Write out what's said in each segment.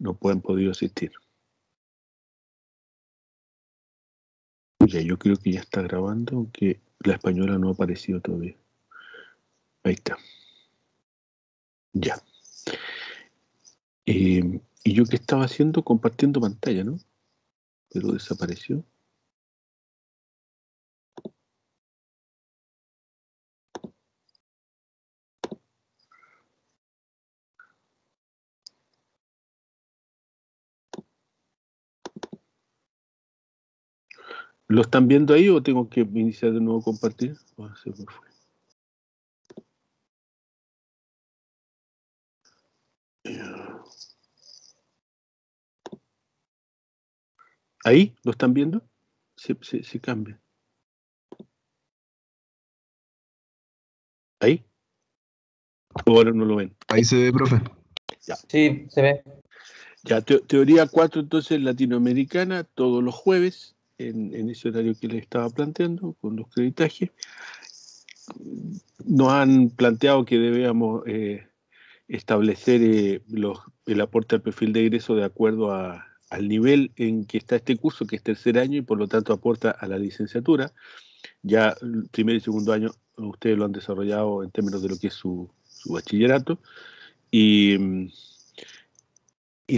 no han podido asistir. Ya, yo creo que ya está grabando, aunque la española no ha aparecido todavía. Ahí está. Ya. Y yo que estaba haciendo, compartiendo pantalla, ¿no? Pero desapareció. ¿Lo están viendo ahí o tengo que iniciar de nuevo compartir? Se me fue. ¿Ahí? ¿Lo están viendo? Se cambia. ¿Ahí? ¿O ahora no lo ven? Ahí se ve, profe. Ya. Sí, se ve. Ya, teoría 4, entonces, latinoamericana, todos los jueves, en ese horario que les estaba planteando, con los creditajes. Nos han planteado que debíamos establecer el aporte al perfil de egreso de acuerdo al nivel en que está este curso, que es tercer año, y por lo tanto aporta a la licenciatura. Ya el primer y segundo año ustedes lo han desarrollado en términos de lo que es su bachillerato. Y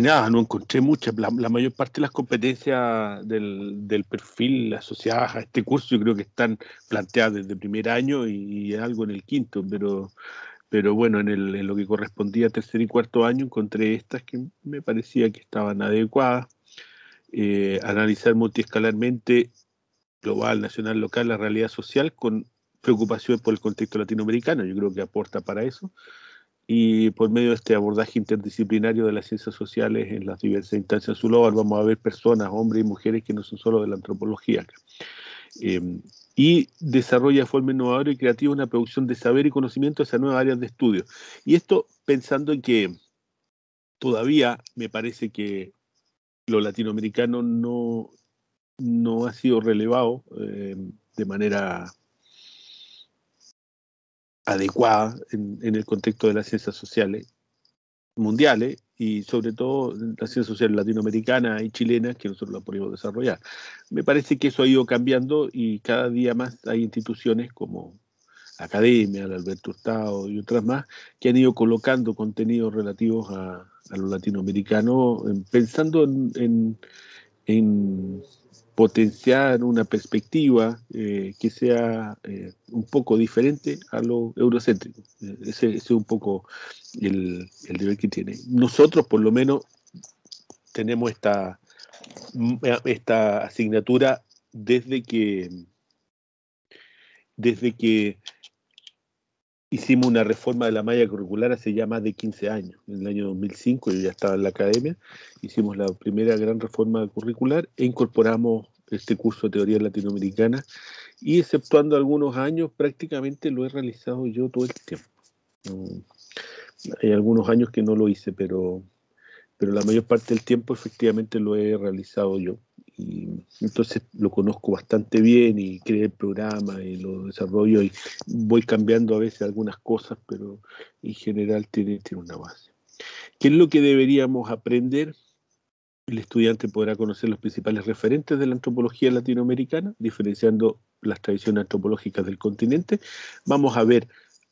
nada, no encontré muchas. La mayor parte de las competencias del perfil asociadas a este curso yo creo que están planteadas desde el primer año y algo en el quinto, pero bueno, en lo que correspondía a tercer y cuarto año encontré estas que me parecía que estaban adecuadas. Analizar multiescalarmente, global, nacional, local, la realidad social con preocupación por el contexto latinoamericano, yo creo que aporta para eso. Y por medio de este abordaje interdisciplinario de las ciencias sociales en las diversas instancias de su lugar, vamos a ver personas, hombres y mujeres que no son solo de la antropología. Y desarrolla de forma innovadora y creativa una producción de saber y conocimiento hacia nuevas áreas de estudio. Y esto pensando en que todavía me parece que lo latinoamericano no ha sido relevado de manera adecuada en el contexto de las ciencias sociales mundiales y sobre todo las ciencias sociales latinoamericanas y chilenas que nosotros las podemos desarrollar. Me parece que eso ha ido cambiando y cada día más hay instituciones como Academia, el Alberto Hurtado y otras más que han ido colocando contenidos relativos a lo latinoamericano pensando en potenciar una perspectiva que sea un poco diferente a lo eurocéntrico. Ese es un poco el deber que tiene. Nosotros, por lo menos, tenemos esta asignatura desde que hicimos una reforma de la malla curricular hace ya más de 15 años. En el año 2005 yo ya estaba en la academia, hicimos la primera gran reforma curricular e incorporamos este curso de teoría latinoamericana y exceptuando algunos años prácticamente lo he realizado yo todo el tiempo. Hay algunos años que no lo hice, pero la mayor parte del tiempo efectivamente lo he realizado yo. Y entonces lo conozco bastante bien y creé el programa y lo desarrollo y voy cambiando a veces algunas cosas, pero en general tiene una base. ¿Qué es lo que deberíamos aprender? El estudiante podrá conocer los principales referentes de la antropología latinoamericana, diferenciando las tradiciones antropológicas del continente. Vamos a ver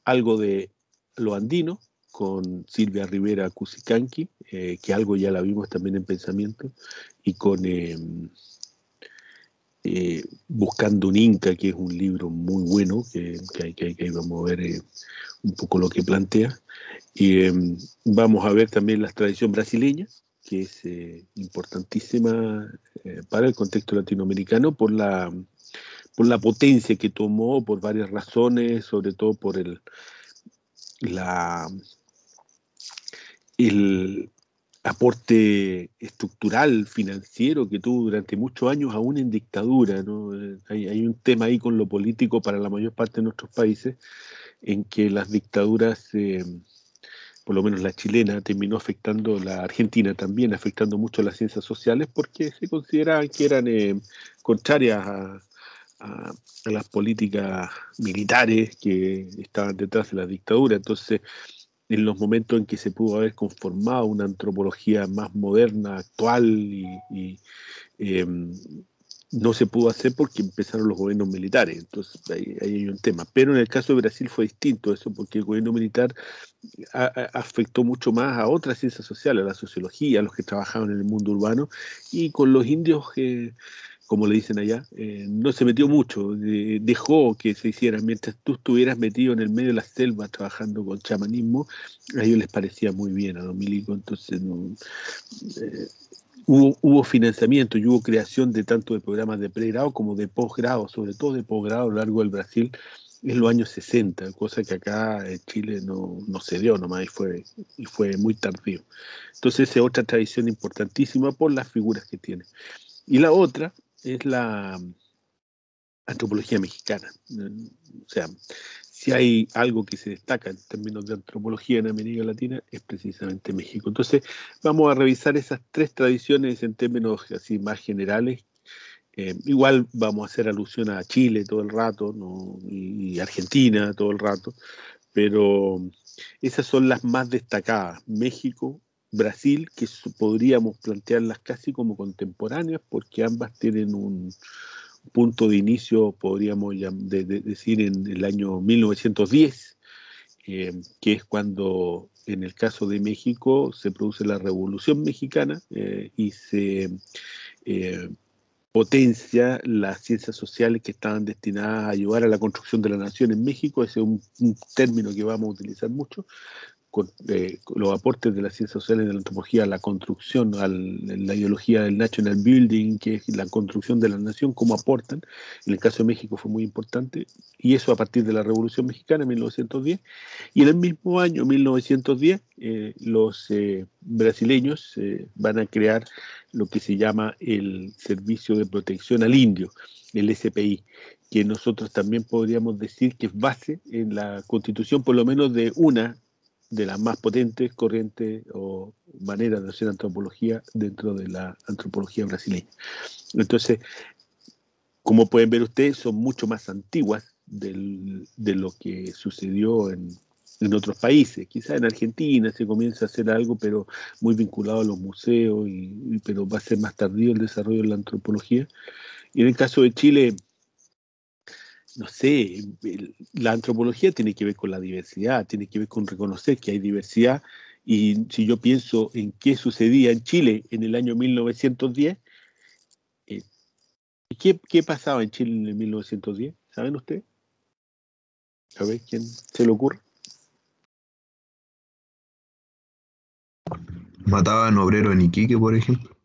algo de lo andino, con Silvia Rivera Cusicanqui, que algo ya la vimos también en Pensamiento, y con Buscando un Inca, que es un libro muy bueno, que vamos a ver un poco lo que plantea. Y vamos a ver también la tradición brasileña, que es importantísima para el contexto latinoamericano por la potencia que tomó, por varias razones, sobre todo por el aporte estructural, financiero que tuvo durante muchos años, aún en dictadura, ¿no? Hay un tema ahí con lo político para la mayor parte de nuestros países, en que las dictaduras, por lo menos la chilena, terminó afectando, la argentina también, afectando mucho las ciencias sociales, porque se consideraban que eran contrarias a las políticas militares que estaban detrás de la dictadura. Entonces, en los momentos en que se pudo haber conformado una antropología más moderna, actual, eh, no se pudo hacer porque empezaron los gobiernos militares. Entonces ahí hay un tema. Pero en el caso de Brasil fue distinto eso, porque el gobierno militar afectó mucho más a otras ciencias sociales, a la sociología, a los que trabajaban en el mundo urbano, y con los indios, como le dicen allá, no se metió mucho, dejó que se hiciera. Mientras tú estuvieras metido en el medio de la selva trabajando con chamanismo, a ellos les parecía muy bien a los milicos. Entonces no, eh, hubo financiamiento y hubo creación de tanto de programas de pregrado como de posgrado, sobre todo de posgrado a lo largo del Brasil en los años 60, cosa que acá en Chile no se dio nomás y fue muy tardío. Entonces esa es otra tradición importantísima por las figuras que tiene. Y la otra es la antropología mexicana. O sea, si hay algo que se destaca en términos de antropología en América Latina, es precisamente México. Entonces, vamos a revisar esas tres tradiciones en términos así más generales. Igual vamos a hacer alusión a Chile todo el rato, ¿no? Y Argentina todo el rato, pero esas son las más destacadas. México, Brasil, que podríamos plantearlas casi como contemporáneas, porque ambas tienen un punto de inicio, podríamos decir, en el año 1910, que es cuando, en el caso de México, se produce la Revolución Mexicana y se eh, potencia las ciencias sociales que estaban destinadas a ayudar a la construcción de la nación en México. Ese es un término que vamos a utilizar mucho, con los aportes de las ciencias sociales de la antropología a la construcción, a la ideología del national building, que es la construcción de la nación, cómo aportan. En el caso de México fue muy importante, y eso a partir de la Revolución Mexicana en 1910. Y en el mismo año, 1910, los brasileños van a crear lo que se llama el Servicio de Protección al Indio, el SPI, que nosotros también podríamos decir que es base en la constitución, por lo menos de una de las más potentes corrientes o maneras de hacer antropología dentro de la antropología brasileña. Entonces, como pueden ver ustedes, son mucho más antiguas de lo que sucedió en otros países. Quizás en Argentina se comienza a hacer algo, pero muy vinculado a los museos, pero va a ser más tardío el desarrollo de la antropología. Y en el caso de Chile, no sé, la antropología tiene que ver con la diversidad, tiene que ver con reconocer que hay diversidad. Y si yo pienso en qué sucedía en Chile en el año 1910, eh, ¿qué pasaba en Chile en el 1910? ¿Saben ustedes? A ver, ¿quién se le ocurre? Mataban obreros en Iquique, por ejemplo.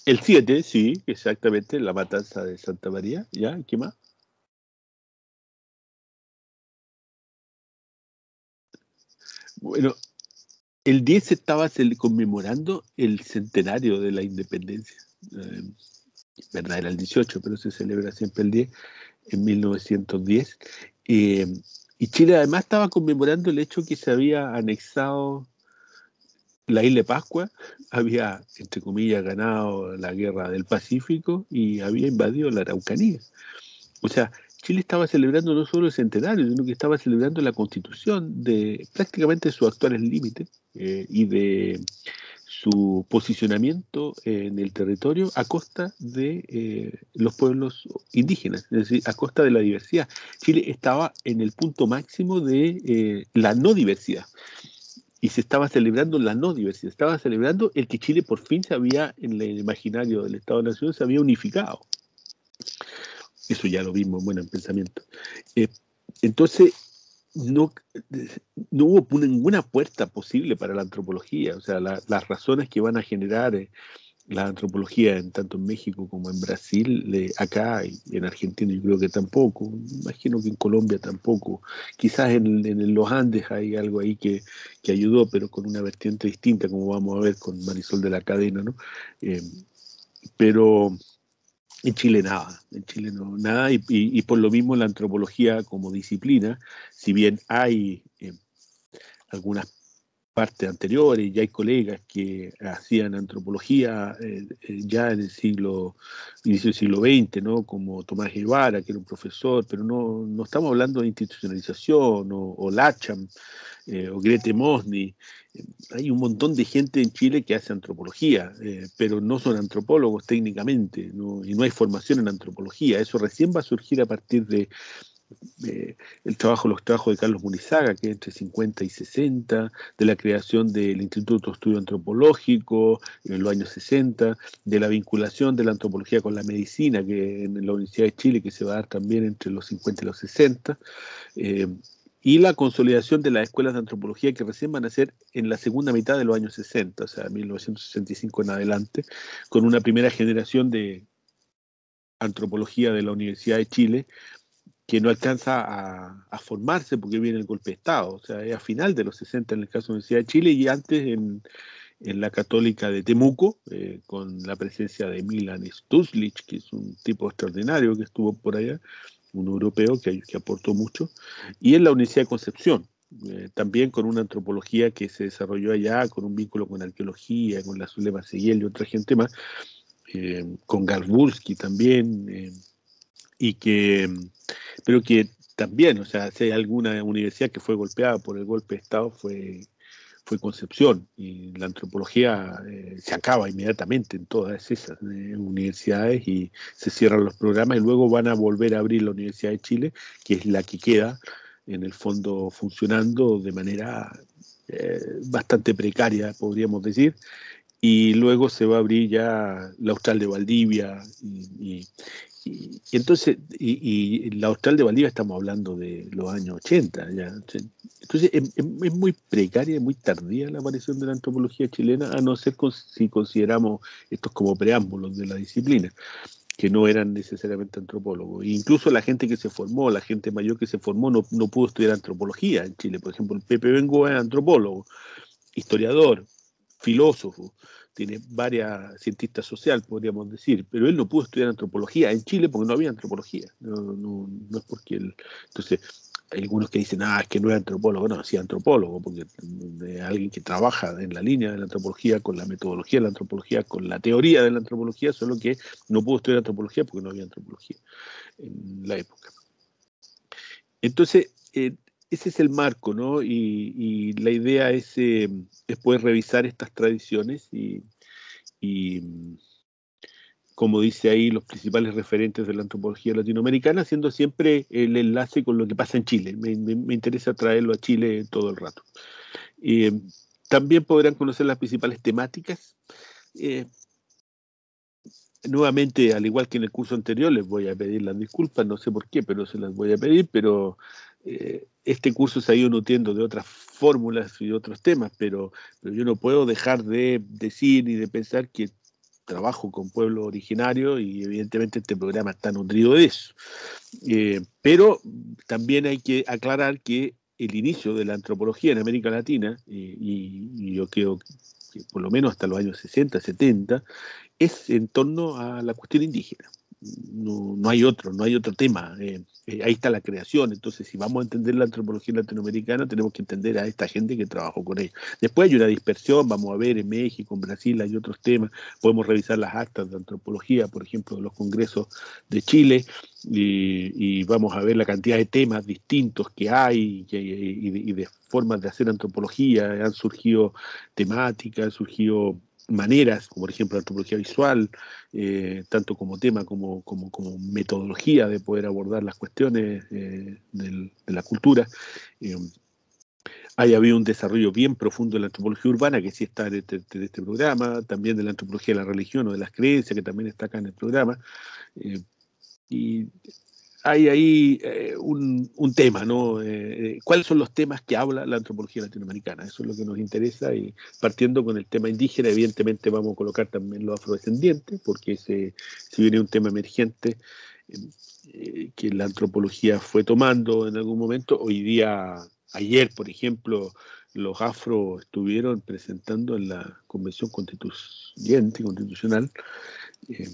El 7, sí, exactamente, la matanza de Santa María. ¿Ya? ¿Qué más? Bueno, el 10 se estaba conmemorando el centenario de la independencia. Eh, ¿Verdad? Era el 18, pero se celebra siempre el 10, en 1910. Eh, y Chile además estaba conmemorando el hecho que se había anexado la isla de Pascua, había, entre comillas, ganado la guerra del Pacífico y había invadido la Araucanía. O sea, Chile estaba celebrando no solo el centenario, sino que estaba celebrando la constitución de prácticamente sus actuales límites y de su posicionamiento en el territorio a costa de los pueblos indígenas, es decir, a costa de la diversidad. Chile estaba en el punto máximo de la no diversidad y se estaba celebrando la no diversidad, estaba celebrando el que Chile por fin se había, en el imaginario del Estado-Nación, se había unificado. Eso ya lo vimos, bueno, en pensamiento. Eh, entonces, no, no hubo ninguna puerta posible para la antropología. O sea, las razones que van a generar la antropología, en tanto en México como en Brasil, acá y en Argentina yo creo que tampoco, imagino que en Colombia tampoco. Quizás en los Andes hay algo ahí que ayudó, pero con una vertiente distinta, como vamos a ver con Marisol de la Cadena, ¿no? Eh, pero en Chile nada, en Chile no, nada, y por lo mismo la antropología como disciplina, si bien hay algunas partes anteriores, ya hay colegas que hacían antropología ya en el inicio del siglo XX, ¿no? Como Tomás Guevara, que era un profesor, pero no estamos hablando de institucionalización, o Lacham, o Grete Mosny. Hay un montón de gente en Chile que hace antropología, pero no son antropólogos técnicamente, ¿no? Y no hay formación en antropología. Eso recién va a surgir a partir de los trabajos de Carlos Munizaga, que es entre 50 y 60, de la creación del Instituto de Estudio Antropológico en los años 60, de la vinculación de la antropología con la medicina, que en la Universidad de Chile, que se va a dar también entre los 50 y los 60, eh, y la consolidación de las escuelas de antropología que recién van a ser en la segunda mitad de los años 60, o sea, 1965 en adelante, con una primera generación de antropología de la Universidad de Chile, que no alcanza a formarse porque viene el golpe de Estado, o sea, es a final de los 60 en el caso de la Universidad de Chile, y antes en la Católica de Temuco, con la presencia de Milan Stuzlic, que es un tipo extraordinario que estuvo por allá, un europeo que aportó mucho, y en la Universidad de Concepción, también con una antropología que se desarrolló allá, con un vínculo con arqueología, con la Zulema Seguiel y otra gente más, con Garbulski también, y que, pero que también, o sea, si hay alguna universidad que fue golpeada por el golpe de Estado, fue Concepción, y la antropología se acaba inmediatamente en todas esas universidades, y se cierran los programas, y luego van a volver a abrir la Universidad de Chile, que es la que queda en el fondo funcionando de manera bastante precaria, podríamos decir, y luego se va a abrir ya la Austral de Valdivia, y entonces, y la Austral de Valdivia estamos hablando de los años 80 ya. Entonces es muy precaria, muy tardía la aparición de la antropología chilena, a no ser si consideramos estos como preámbulos de la disciplina, que no eran necesariamente antropólogos. E incluso la gente que se formó, la gente mayor que se formó, no pudo estudiar antropología en Chile. Por ejemplo, el Pepe Bengoa es antropólogo, historiador, filósofo, tiene varias cientistas social, podríamos decir, pero él no pudo estudiar antropología en Chile porque no había antropología. No es porque él. Entonces, hay algunos que dicen, es que no es antropólogo. No, sí es antropólogo, porque es alguien que trabaja en la línea de la antropología, con la metodología de la antropología, con la teoría de la antropología, solo que no pudo estudiar antropología porque no había antropología en la época. Entonces, ese es el marco, ¿no? Y la idea es poder revisar estas tradiciones y, como dice ahí, los principales referentes de la antropología latinoamericana, haciendo siempre el enlace con lo que pasa en Chile. Me interesa traerlo a Chile todo el rato. Eh, También podrán conocer las principales temáticas. Eh, Nuevamente, al igual que en el curso anterior, les voy a pedir las disculpas, no sé por qué, pero se las voy a pedir, pero este curso se ha ido nutriendo de otras fórmulas y de otros temas, pero yo no puedo dejar de decir y de pensar que trabajo con pueblos originarios, y evidentemente este programa está nutrido de eso. Pero también hay que aclarar que el inicio de la antropología en América Latina, y yo creo que por lo menos hasta los años 60, 70, es en torno a la cuestión indígena. No hay otro tema. Ahí está la creación. Entonces, si vamos a entender la antropología latinoamericana, tenemos que entender a esta gente que trabajó con ella. Después hay una dispersión, vamos a ver en México, en Brasil hay otros temas. Podemos revisar las actas de antropología, por ejemplo, de los congresos de Chile, y vamos a ver la cantidad de temas distintos que hay, y de formas de hacer antropología. Han surgido temáticas, han surgido maneras, como por ejemplo la antropología visual, tanto como tema como metodología de poder abordar las cuestiones de la cultura. Eh, Hay habido un desarrollo bien profundo de la antropología urbana, que sí está en este programa, también de la antropología de la religión o de las creencias, que también está acá en el programa. Eh, y hay ahí un tema, ¿no? ¿Cuáles son los temas que habla la antropología latinoamericana? Eso es lo que nos interesa, y partiendo con el tema indígena, evidentemente vamos a colocar también los afrodescendientes, porque si viene un tema emergente que la antropología fue tomando en algún momento. Hoy día, ayer, por ejemplo, los afro estuvieron presentando en la Convención Constitucional, eh,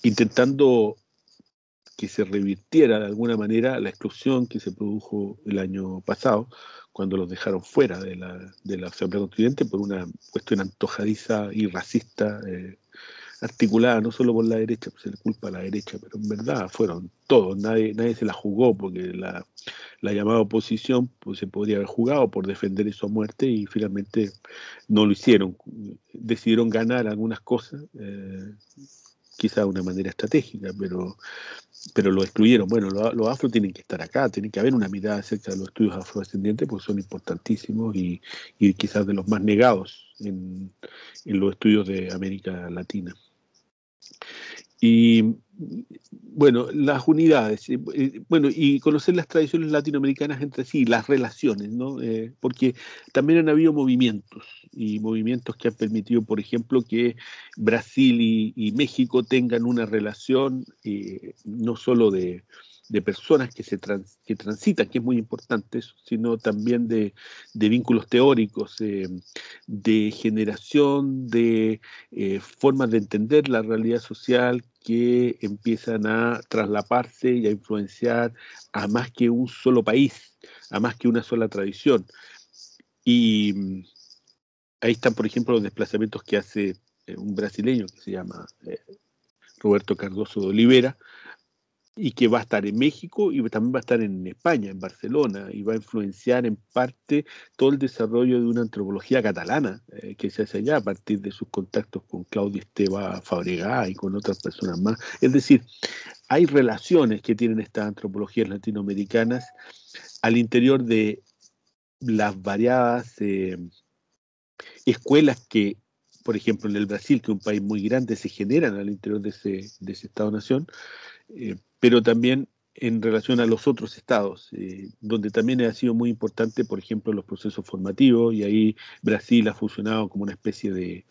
intentando que se revirtiera de alguna manera la exclusión que se produjo el año pasado cuando los dejaron fuera de la Asamblea Constituyente por una cuestión antojadiza y racista, articulada no solo por la derecha, pues se le culpa a la derecha, pero en verdad fueron todos, nadie se la jugó, porque la llamada oposición pues, se podría haber jugado por defender eso a muerte y finalmente no lo hicieron. Decidieron ganar algunas cosas, quizá de una manera estratégica, pero lo excluyeron. Bueno, los afro tienen que estar acá, tiene que haber una mirada acerca de los estudios afrodescendientes, porque son importantísimos y quizás de los más negados en los estudios de América Latina. Y bueno, las unidades, bueno, y conocer las tradiciones latinoamericanas entre sí, las relaciones, ¿no? Porque también han habido movimientos, y movimientos que han permitido, por ejemplo, que Brasil y México tengan una relación no solo de personas que transitan, que es muy importante eso, sino también de vínculos teóricos, de generación, de formas de entender la realidad social que empiezan a traslaparse y a influenciar a más que un solo país, a más que una sola tradición. Y ahí están, por ejemplo, los desplazamientos que hace un brasileño que se llama Roberto Cardoso de Oliveira, y que va a estar en México y también va a estar en España, en Barcelona, y va a influenciar en parte todo el desarrollo de una antropología catalana que se hace allá a partir de sus contactos con Claudio Esteve Fabregá y con otras personas más. Es decir, hay relaciones que tienen estas antropologías latinoamericanas al interior de las variadas escuelas que, por ejemplo, en el Brasil, que es un país muy grande, se generan al interior de ese Estado-nación, pero también en relación a los otros estados, donde también ha sido muy importante, por ejemplo, los procesos formativos, y ahí Brasil ha funcionado como una especie de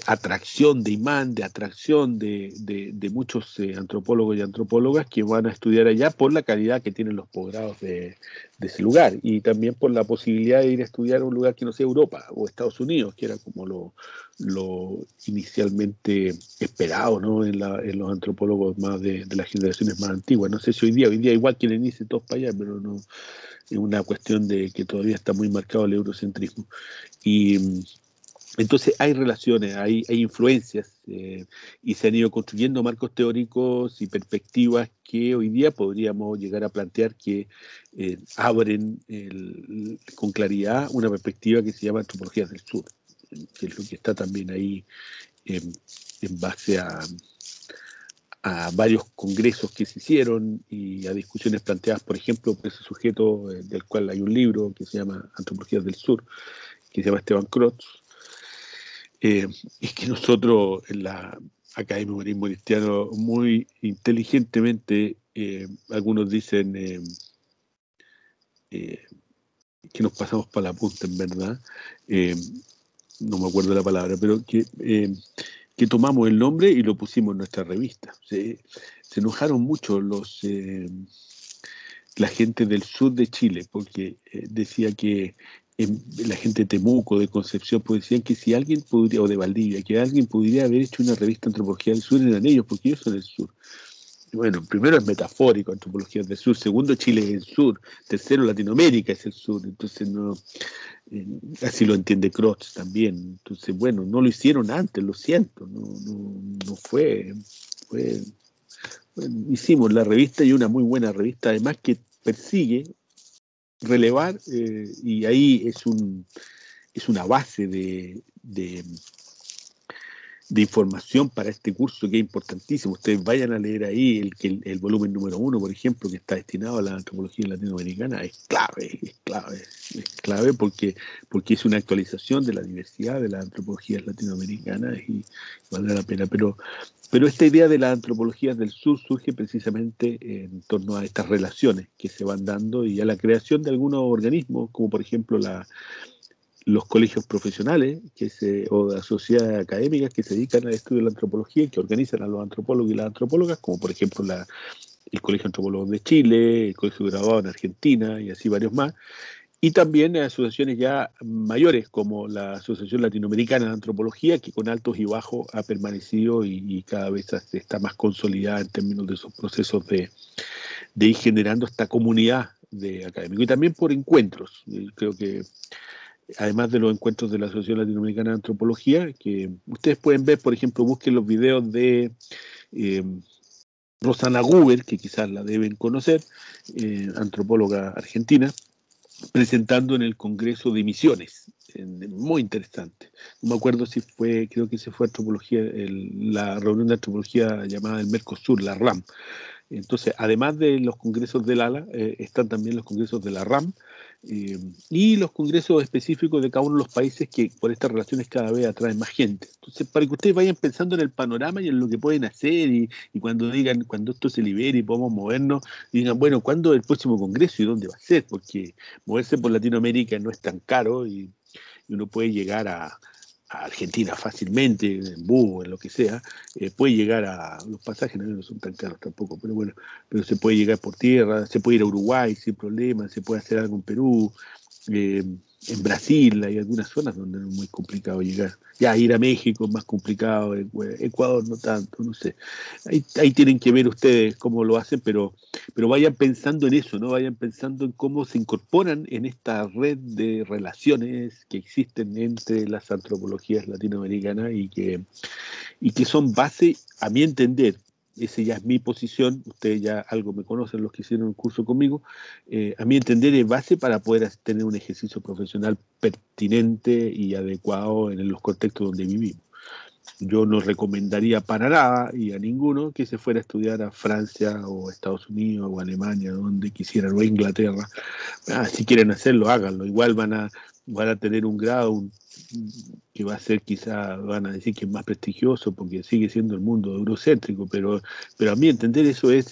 atracción, de imán, de atracción de muchos antropólogos y antropólogas que van a estudiar allá por la calidad que tienen los posgrados de ese lugar, y también por la posibilidad de ir a estudiar a un lugar que no sea Europa o Estados Unidos, que era como lo inicialmente esperado, ¿no? En los antropólogos más de las generaciones más antiguas. No sé si hoy día igual quieren irse todos para allá, pero no, es una cuestión de que todavía está muy marcado el eurocentrismo. Y entonces hay relaciones, hay influencias, y se han ido construyendo marcos teóricos y perspectivas que hoy día podríamos llegar a plantear que abren con claridad una perspectiva que se llama antropologías del sur, que es lo que está también ahí en base a varios congresos que se hicieron y a discusiones planteadas, por ejemplo, por ese sujeto del cual hay un libro que se llama Antropologías del Sur, que se llama Esteban Crotz. Es que nosotros en la Academia de Humanismo Cristiano muy inteligentemente, algunos dicen que nos pasamos para la punta, en verdad, no me acuerdo la palabra, pero que tomamos el nombre y lo pusimos en nuestra revista. Se enojaron mucho la gente del sur de Chile, porque decía que la gente de Temuco, de Concepción, pues decían que si alguien podría, o de Valdivia, que alguien pudiera haber hecho una revista de antropología del sur, eran ellos, porque ellos son del sur. Y bueno, primero es metafórico, antropología del sur; segundo, Chile es el sur; tercero, Latinoamérica es el sur. Entonces, no, así lo entiende Crotz también. Entonces, bueno, no lo hicieron antes, lo siento, no fue bueno, hicimos la revista, y una muy buena revista, además, que persigue relevar, y ahí es una base de información para este curso que es importantísimo. Ustedes vayan a leer ahí el volumen número 1, por ejemplo, que está destinado a la antropología latinoamericana. Es clave porque es una actualización de la diversidad de las antropologías latinoamericanas y vale la pena. Pero esta idea de las antropologías del sur surge precisamente en torno a estas relaciones que se van dando y a la creación de algunos organismos, como por ejemplo los colegios profesionales o las sociedades académicas que se dedican al estudio de la antropología y que organizan a los antropólogos y las antropólogas, como por ejemplo el Colegio de Antropólogos de Chile, el Colegio de Graduados en Argentina y así varios más. Y también asociaciones ya mayores, como la Asociación Latinoamericana de Antropología, que con altos y bajos ha permanecido y cada vez está más consolidada en términos de esos procesos de ir generando esta comunidad de académico. Y también por encuentros. Creo que además de los encuentros de la Asociación Latinoamericana de Antropología, que ustedes pueden ver, por ejemplo, busquen los videos de eh, Rosana Guber, que quizás la deben conocer, antropóloga argentina, presentando en el Congreso de Misiones. Muy interesante. No me acuerdo si fue, creo que se fue antropología, la reunión de antropología llamada el Mercosur, la RAM. Entonces, además de los congresos del ALA, están también los congresos de la RAM y los congresos específicos de cada uno de los países que por estas relaciones cada vez atraen más gente. Entonces, para que ustedes vayan pensando en el panorama y en lo que pueden hacer y cuando digan, cuando esto se libere y podamos movernos, digan, bueno, ¿cuándo es el próximo congreso y dónde va a ser? Porque moverse por Latinoamérica no es tan caro y uno puede llegar a Argentina fácilmente, en bus, en lo que sea, puede llegar a, los pasajes no son tan caros tampoco, pero bueno, pero se puede llegar por tierra, se puede ir a Uruguay sin problema, se puede hacer algo en Perú, eh, en Brasil hay algunas zonas donde es muy complicado llegar. Ya ir a México es más complicado, Ecuador no tanto, no sé. Ahí tienen que ver ustedes cómo lo hacen, pero vayan pensando en eso, ¿no? Vayan pensando en cómo se incorporan en esta red de relaciones que existen entre las antropologías latinoamericanas y que son base, a mi entender, esa ya es mi posición, ustedes ya algo me conocen los que hicieron el curso conmigo, a mi entender es base para poder tener un ejercicio profesional pertinente y adecuado en los contextos donde vivimos. Yo no recomendaría para nada y a ninguno que se fuera a estudiar a Francia o a Estados Unidos o a Alemania, donde quisieran, o a Inglaterra. Si quieren hacerlo, háganlo. Igual van a tener un grado que va a ser quizá, van a decir que es más prestigioso porque sigue siendo el mundo eurocéntrico, pero a mi entender eso es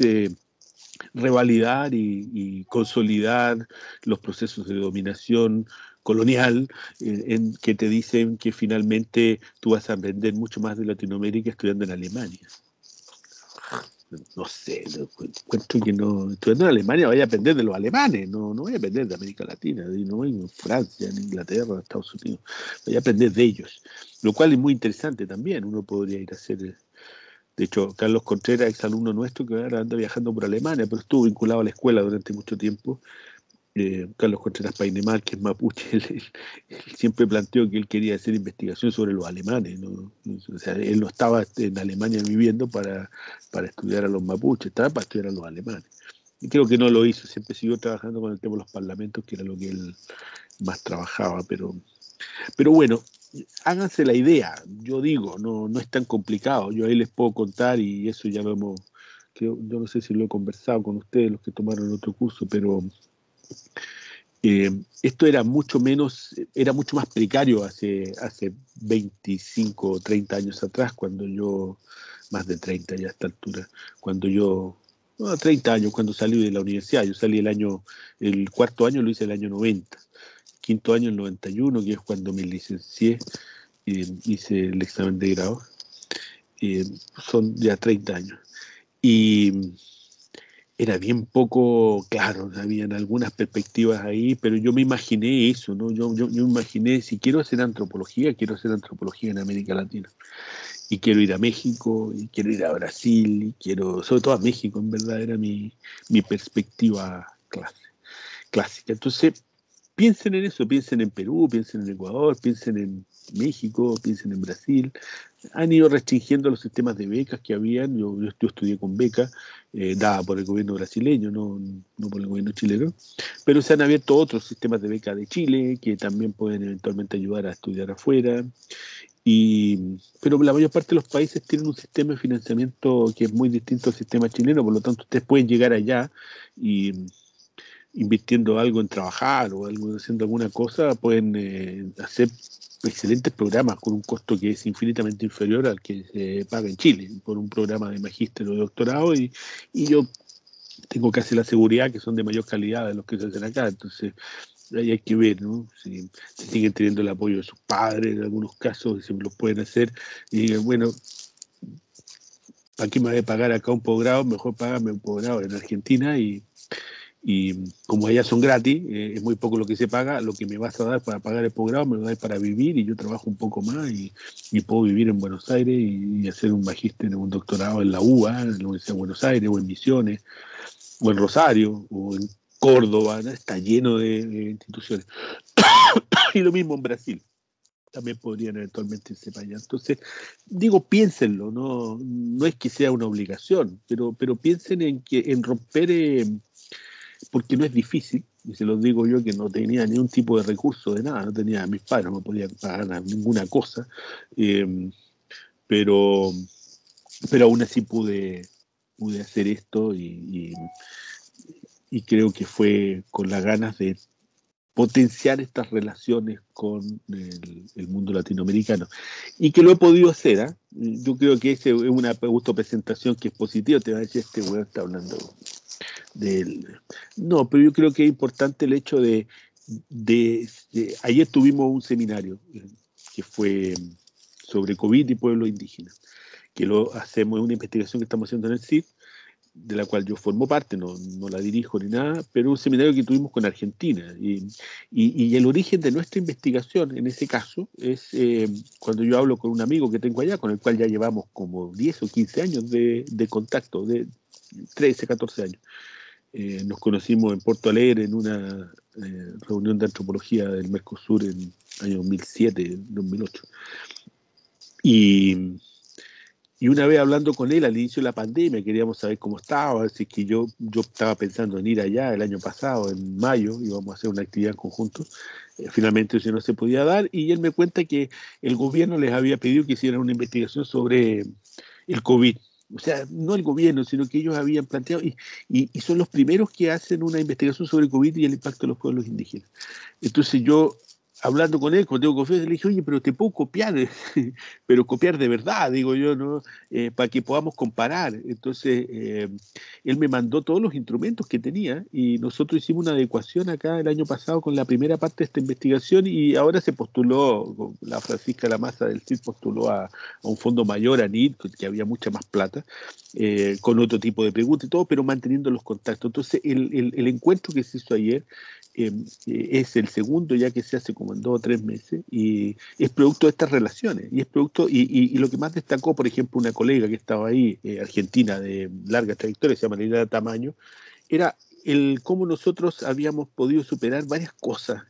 revalidar y consolidar los procesos de dominación colonial en que te dicen que finalmente tú vas a aprender mucho más de Latinoamérica estudiando en Alemania. No sé, encuentro que no, estudiando en Alemania vaya a aprender de los alemanes, no vaya a aprender de América Latina, no en Francia, en Inglaterra, en Estados Unidos, vaya a aprender de ellos, lo cual es muy interesante también, uno podría ir a hacer, de hecho, Carlos Contreras, exalumno nuestro, que ahora anda viajando por Alemania, pero estuvo vinculado a la escuela durante mucho tiempo, Carlos Contreras Painemar, que es mapuche, él siempre planteó que él quería hacer investigación sobre los alemanes, ¿no? O sea, él no estaba en Alemania viviendo para estudiar a los mapuches, estaba para estudiar a los alemanes. Y creo que no lo hizo, siempre siguió trabajando con el tema de los parlamentos, que era lo que él más trabajaba, pero bueno, háganse la idea, yo digo, no es tan complicado, yo ahí les puedo contar y eso ya lo hemos, yo no sé si lo he conversado con ustedes, los que tomaron otro curso, pero esto era mucho más precario hace 25 o 30 años atrás, cuando yo, más de 30 ya a esta altura, cuando yo, 30 años, cuando salí de la universidad, yo salí el cuarto año lo hice el año 90, quinto año el 91, que es cuando me licencié, hice el examen de grado, eh, son ya 30 años. Y era bien poco claro, habían algunas perspectivas ahí, pero yo me imaginé eso, ¿no? Yo me imaginé, si quiero hacer antropología en América Latina. Y quiero ir a México, y quiero ir a Brasil, y quiero, sobre todo a México, en verdad, era mi perspectiva clásica. Entonces, piensen en eso, piensen en Perú, piensen en Ecuador, piensen en México, piensen en Brasil. Han ido restringiendo los sistemas de becas que habían. Yo estudié con becas dada por el gobierno brasileño, no por el gobierno chileno, pero se han abierto otros sistemas de becas de Chile que también pueden eventualmente ayudar a estudiar afuera. Pero la mayor parte de los países tienen un sistema de financiamiento que es muy distinto al sistema chileno, por lo tanto ustedes pueden llegar allá y invirtiendo algo en trabajar o algo, haciendo alguna cosa, pueden hacer excelentes programas con un costo que es infinitamente inferior al que se paga en Chile por un programa de magíster o de doctorado y yo tengo casi la seguridad que son de mayor calidad de los que se hacen acá, entonces ahí hay que ver, ¿no? Si siguen teniendo el apoyo de sus padres en algunos casos, si los pueden hacer y digan, bueno, ¿para qué me voy a pagar acá un posgrado? Mejor págame un posgrado en Argentina y como allá son gratis, es muy poco lo que se paga, lo que me vas a dar para pagar el posgrado me va a dar para vivir y yo trabajo un poco más y puedo vivir en Buenos Aires y hacer un magíster o un doctorado en la UBA, en la Universidad de Buenos Aires o en Misiones o en Rosario o en Córdoba, ¿no? Está lleno de instituciones. Y lo mismo en Brasil. También podrían eventualmente irse para allá. Entonces, digo, piénsenlo, no es que sea una obligación, pero piensen en romper, porque no es difícil, y se los digo yo que no tenía ni un tipo de recurso de nada, no tenía a mis padres, no me podían pagar ninguna cosa, eh, pero, pero aún así pude hacer esto y creo que fue con las ganas de potenciar estas relaciones con el mundo latinoamericano. Y que lo he podido hacer, ¿eh? Yo creo que esa es una autopresentación que es positiva, te va a decir, este weón está hablando del... No, pero yo creo que es importante el hecho de ayer tuvimos un seminario que fue sobre COVID y pueblos indígenas, que lo hacemos, es una investigación que estamos haciendo en el CID, de la cual yo formo parte, no la dirijo ni nada, pero un seminario que tuvimos con Argentina. Y el origen de nuestra investigación, en ese caso, es cuando yo hablo con un amigo que tengo allá, con el cual ya llevamos como 10 o 15 años de contacto, de 13, 14 años. Nos conocimos en Porto Alegre en una reunión de antropología del Mercosur en el año 2007, 2008. Y una vez hablando con él al inicio de la pandemia, queríamos saber cómo estaba, así que yo estaba pensando en ir allá el año pasado, en mayo, íbamos a hacer una actividad en conjunto. Finalmente eso no se podía dar, y él me cuenta que el gobierno les había pedido que hicieran una investigación sobre el COVID. O sea, no el gobierno, sino que ellos habían planteado, y son los primeros que hacen una investigación sobre el COVID y el impacto de los pueblos indígenas. Entonces yo, hablando con él, como tengo confianza, le dije, oye, pero te puedo copiar, pero copiar de verdad, digo yo, ¿no? Para que podamos comparar. Entonces, él me mandó todos los instrumentos que tenía y nosotros hicimos una adecuación acá el año pasado con la primera parte de esta investigación, y ahora se postuló, la Francisca Lamasa del CID postuló a un fondo mayor, a NID, que había mucha más plata, con otro tipo de preguntas y todo, pero manteniendo los contactos. Entonces, el encuentro que se hizo ayer es el segundo ya que se hace como en 2 o 3 meses, y es producto de estas relaciones, y es producto, y lo que más destacó, por ejemplo, una colega que estaba ahí, argentina de larga trayectoria, se llama Liliana Tamaño, era el cómo nosotros habíamos podido superar varias cosas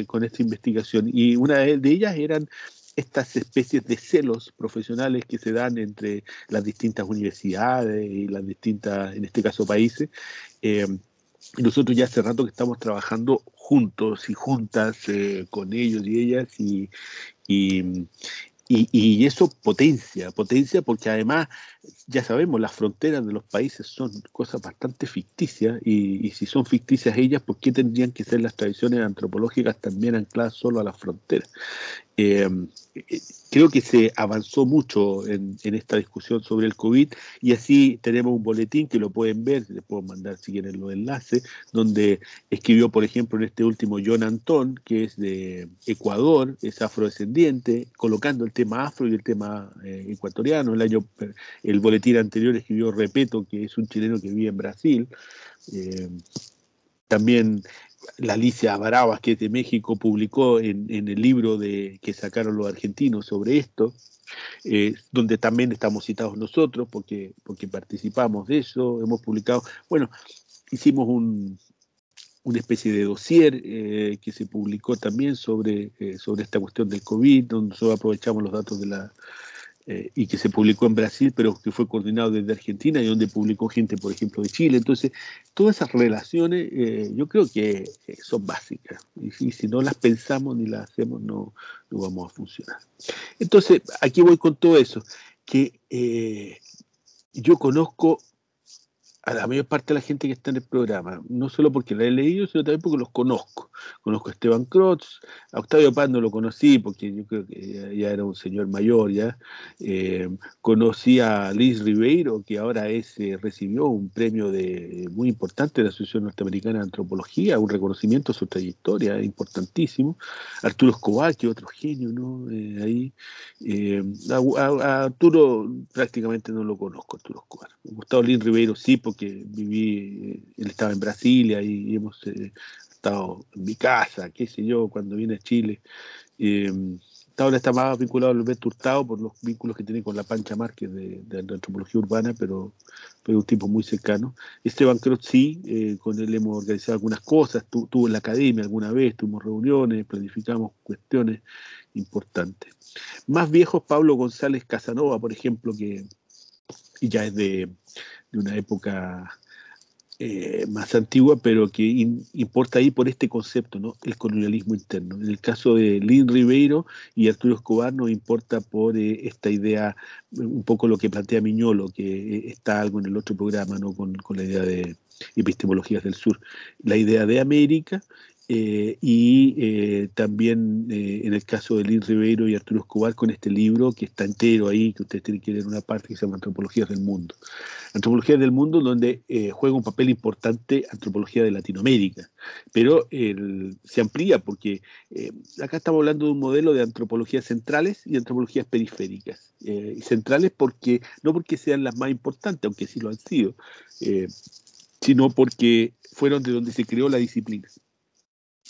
con esta investigación, y una de ellas eran estas especies de celos profesionales que se dan entre las distintas universidades y las distintas, en este caso, países. Y nosotros ya hace rato que estamos trabajando juntos y juntas con ellos y ellas, y, y eso potencia porque además ya sabemos, las fronteras de los países son cosas bastante ficticias, y si son ficticias ellas, ¿por qué tendrían que ser las tradiciones antropológicas también ancladas solo a las fronteras? Eh, Creo que se avanzó mucho en esta discusión sobre el COVID, y así tenemos un boletín que lo pueden ver, les puedo mandar si quieren los enlaces, donde escribió, por ejemplo, en este último John Antón, que es de Ecuador, es afrodescendiente, colocando el tema afro y el tema ecuatoriano. El boletín anterior escribió Repeto, que es un chileno que vive en Brasil. Eh, También la Alicia Baravas, que es de México, publicó en el libro que sacaron los argentinos sobre esto, donde también estamos citados nosotros, porque participamos de eso, hemos publicado, bueno, hicimos una especie de dossier que se publicó también sobre esta cuestión del COVID, donde nosotros aprovechamos los datos y que se publicó en Brasil, pero que fue coordinado desde Argentina, y donde publicó gente, por ejemplo, de Chile. Entonces, todas esas relaciones yo creo que son básicas, y si no las pensamos ni las hacemos, no vamos a funcionar. Entonces, aquí voy con todo eso, que yo conozco a la mayor parte de la gente que está en el programa, no solo porque la he leído, sino también porque los conozco. Conozco a Esteban Crotz, a Octavio Paz no lo conocí porque yo creo que ya era un señor mayor ya. Conocí a Liz Ribeiro, que ahora recibió un premio muy importante de la Asociación Norteamericana de Antropología, un reconocimiento a su trayectoria importantísimo. Arturo Escobar, que otro genio, ¿no? Ahí. A Arturo prácticamente no lo conozco, Arturo Escobar. Gustavo Lin Ribeiro sí, porque él estaba en Brasilia, y hemos estado en mi casa, qué sé yo, cuando vine a Chile. Eh, ahora está más vinculado a Alberto Hurtado por los vínculos que tiene con la Pancha Márquez de la antropología urbana, pero un tipo muy cercano. Esteban Crot sí, con él hemos organizado algunas cosas, estuvo en la academia alguna vez, tuvimos reuniones, planificamos cuestiones importantes. Más viejos, Pablo González Casanova, por ejemplo, que ya es de una época más antigua, pero que importa ahí por este concepto, ¿no? El colonialismo interno. En el caso de Lin Ribeiro y Arturo Escobar nos importa por esta idea, un poco lo que plantea Miñolo, que está algo en el otro programa, ¿no? Con la idea de epistemologías del sur. La idea de América y también en el caso de Lin Ribeiro y Arturo Escobar con este libro que está entero ahí, que ustedes tienen que leer una parte que se llama Antropologías del Mundo. Antropología del Mundo, donde juega un papel importante antropología de Latinoamérica, pero se amplía porque acá estamos hablando de un modelo de antropologías centrales y antropologías periféricas. Y centrales no porque sean las más importantes, aunque sí lo han sido, sino porque fueron de donde se creó la disciplina.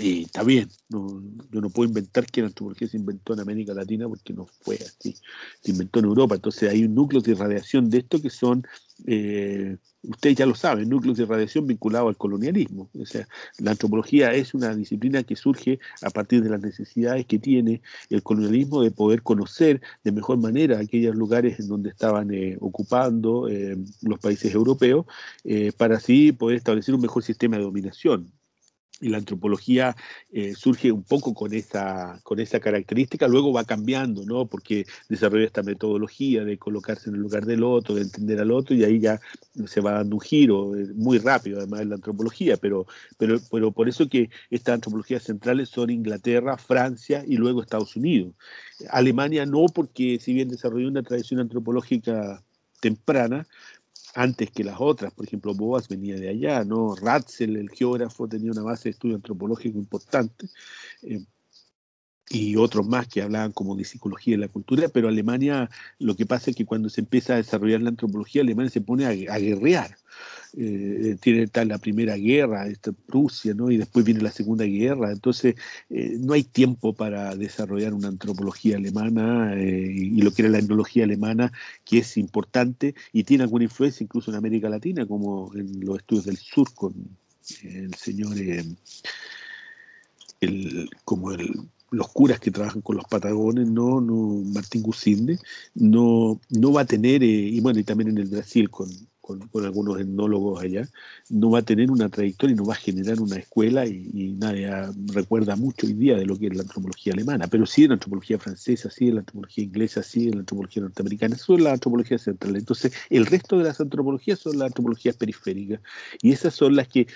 Y está bien, yo no puedo inventar que la antropología se inventó en América Latina porque no fue así, se inventó en Europa. Entonces hay núcleos de irradiación de esto que son, ustedes ya lo saben, núcleos de irradiación vinculados al colonialismo. O sea, la antropología es una disciplina que surge a partir de las necesidades que tiene el colonialismo de poder conocer de mejor manera aquellos lugares en donde estaban ocupando los países europeos para así poder establecer un mejor sistema de dominación. Y la antropología surge un poco con esa característica, luego va cambiando, ¿no? Porque desarrolla esta metodología de colocarse en el lugar del otro, de entender al otro, y ahí ya se va dando un giro muy rápido, además de la antropología, pero por eso que estas antropologías centrales son Inglaterra, Francia y luego Estados Unidos. Alemania no, porque si bien desarrolló una tradición antropológica temprana, antes que las otras, por ejemplo, Boas venía de allá, ¿no? Ratzel, el geógrafo, tenía una base de estudio antropológico importante, eh, y otros más que hablaban como de psicología de la cultura, pero Alemania, lo que pasa es que cuando se empieza a desarrollar la antropología, Alemania se pone a guerrear. Tiene tal la primera guerra, Prusia, ¿no? Y después viene la segunda guerra, entonces no hay tiempo para desarrollar una antropología alemana y lo que era la etnología alemana, que es importante y tiene alguna influencia incluso en América Latina, como en los estudios del sur con el señor, los curas que trabajan con los patagones, Martín Gusinde, no va a tener, y bueno, y también en el Brasil con algunos etnólogos allá, no va a tener una trayectoria y no va a generar una escuela y nadie recuerda mucho hoy día de lo que es la antropología alemana, pero sí en la antropología francesa, sí en la antropología inglesa, sí en la antropología norteamericana, eso es la antropología central. Entonces, el resto de las antropologías son las antropologías periféricas y esas son las que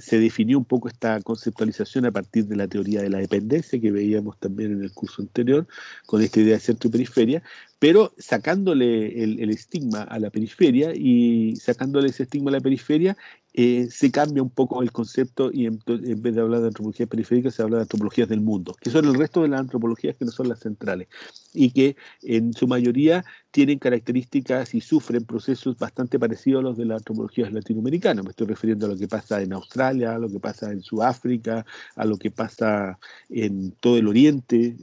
se definió un poco esta conceptualización a partir de la teoría de la dependencia que veíamos también en el curso anterior, con esta idea de centro y periferia, pero sacándole el estigma a la periferia y sacándole ese estigma a la periferia, se cambia un poco el concepto y en vez de hablar de antropología periférica se habla de antropologías del mundo, que son el resto de las antropologías que no son las centrales y que en su mayoría tienen características y sufren procesos bastante parecidos a los de las antropologías latinoamericanas. Me estoy refiriendo a lo que pasa en Australia, a lo que pasa en Sudáfrica, a lo que pasa en todo el Oriente,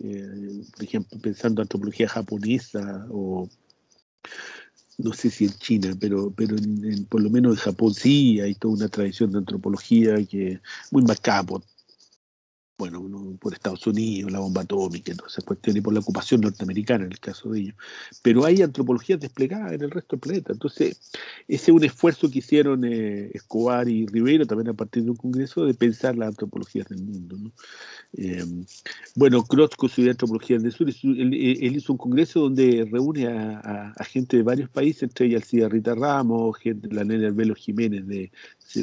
por ejemplo, pensando en antropología japonesa o no sé si en China, pero por lo menos en Japón sí hay toda una tradición de antropología que muy marcada por Estados Unidos, la bomba atómica, y todas esas cuestiones, y por la ocupación norteamericana en el caso de ellos. Pero hay antropologías desplegadas en el resto del planeta. Entonces, ese es un esfuerzo que hicieron Escobar y Rivero, también a partir de un congreso, de pensar las antropologías del mundo, ¿no? Eh, bueno, Crotz con su idea de antropología del sur, él hizo un congreso donde reúne a gente de varios países, entre ellas Alcida Rita Ramos, gente, la Nena Arbelo Jiménez de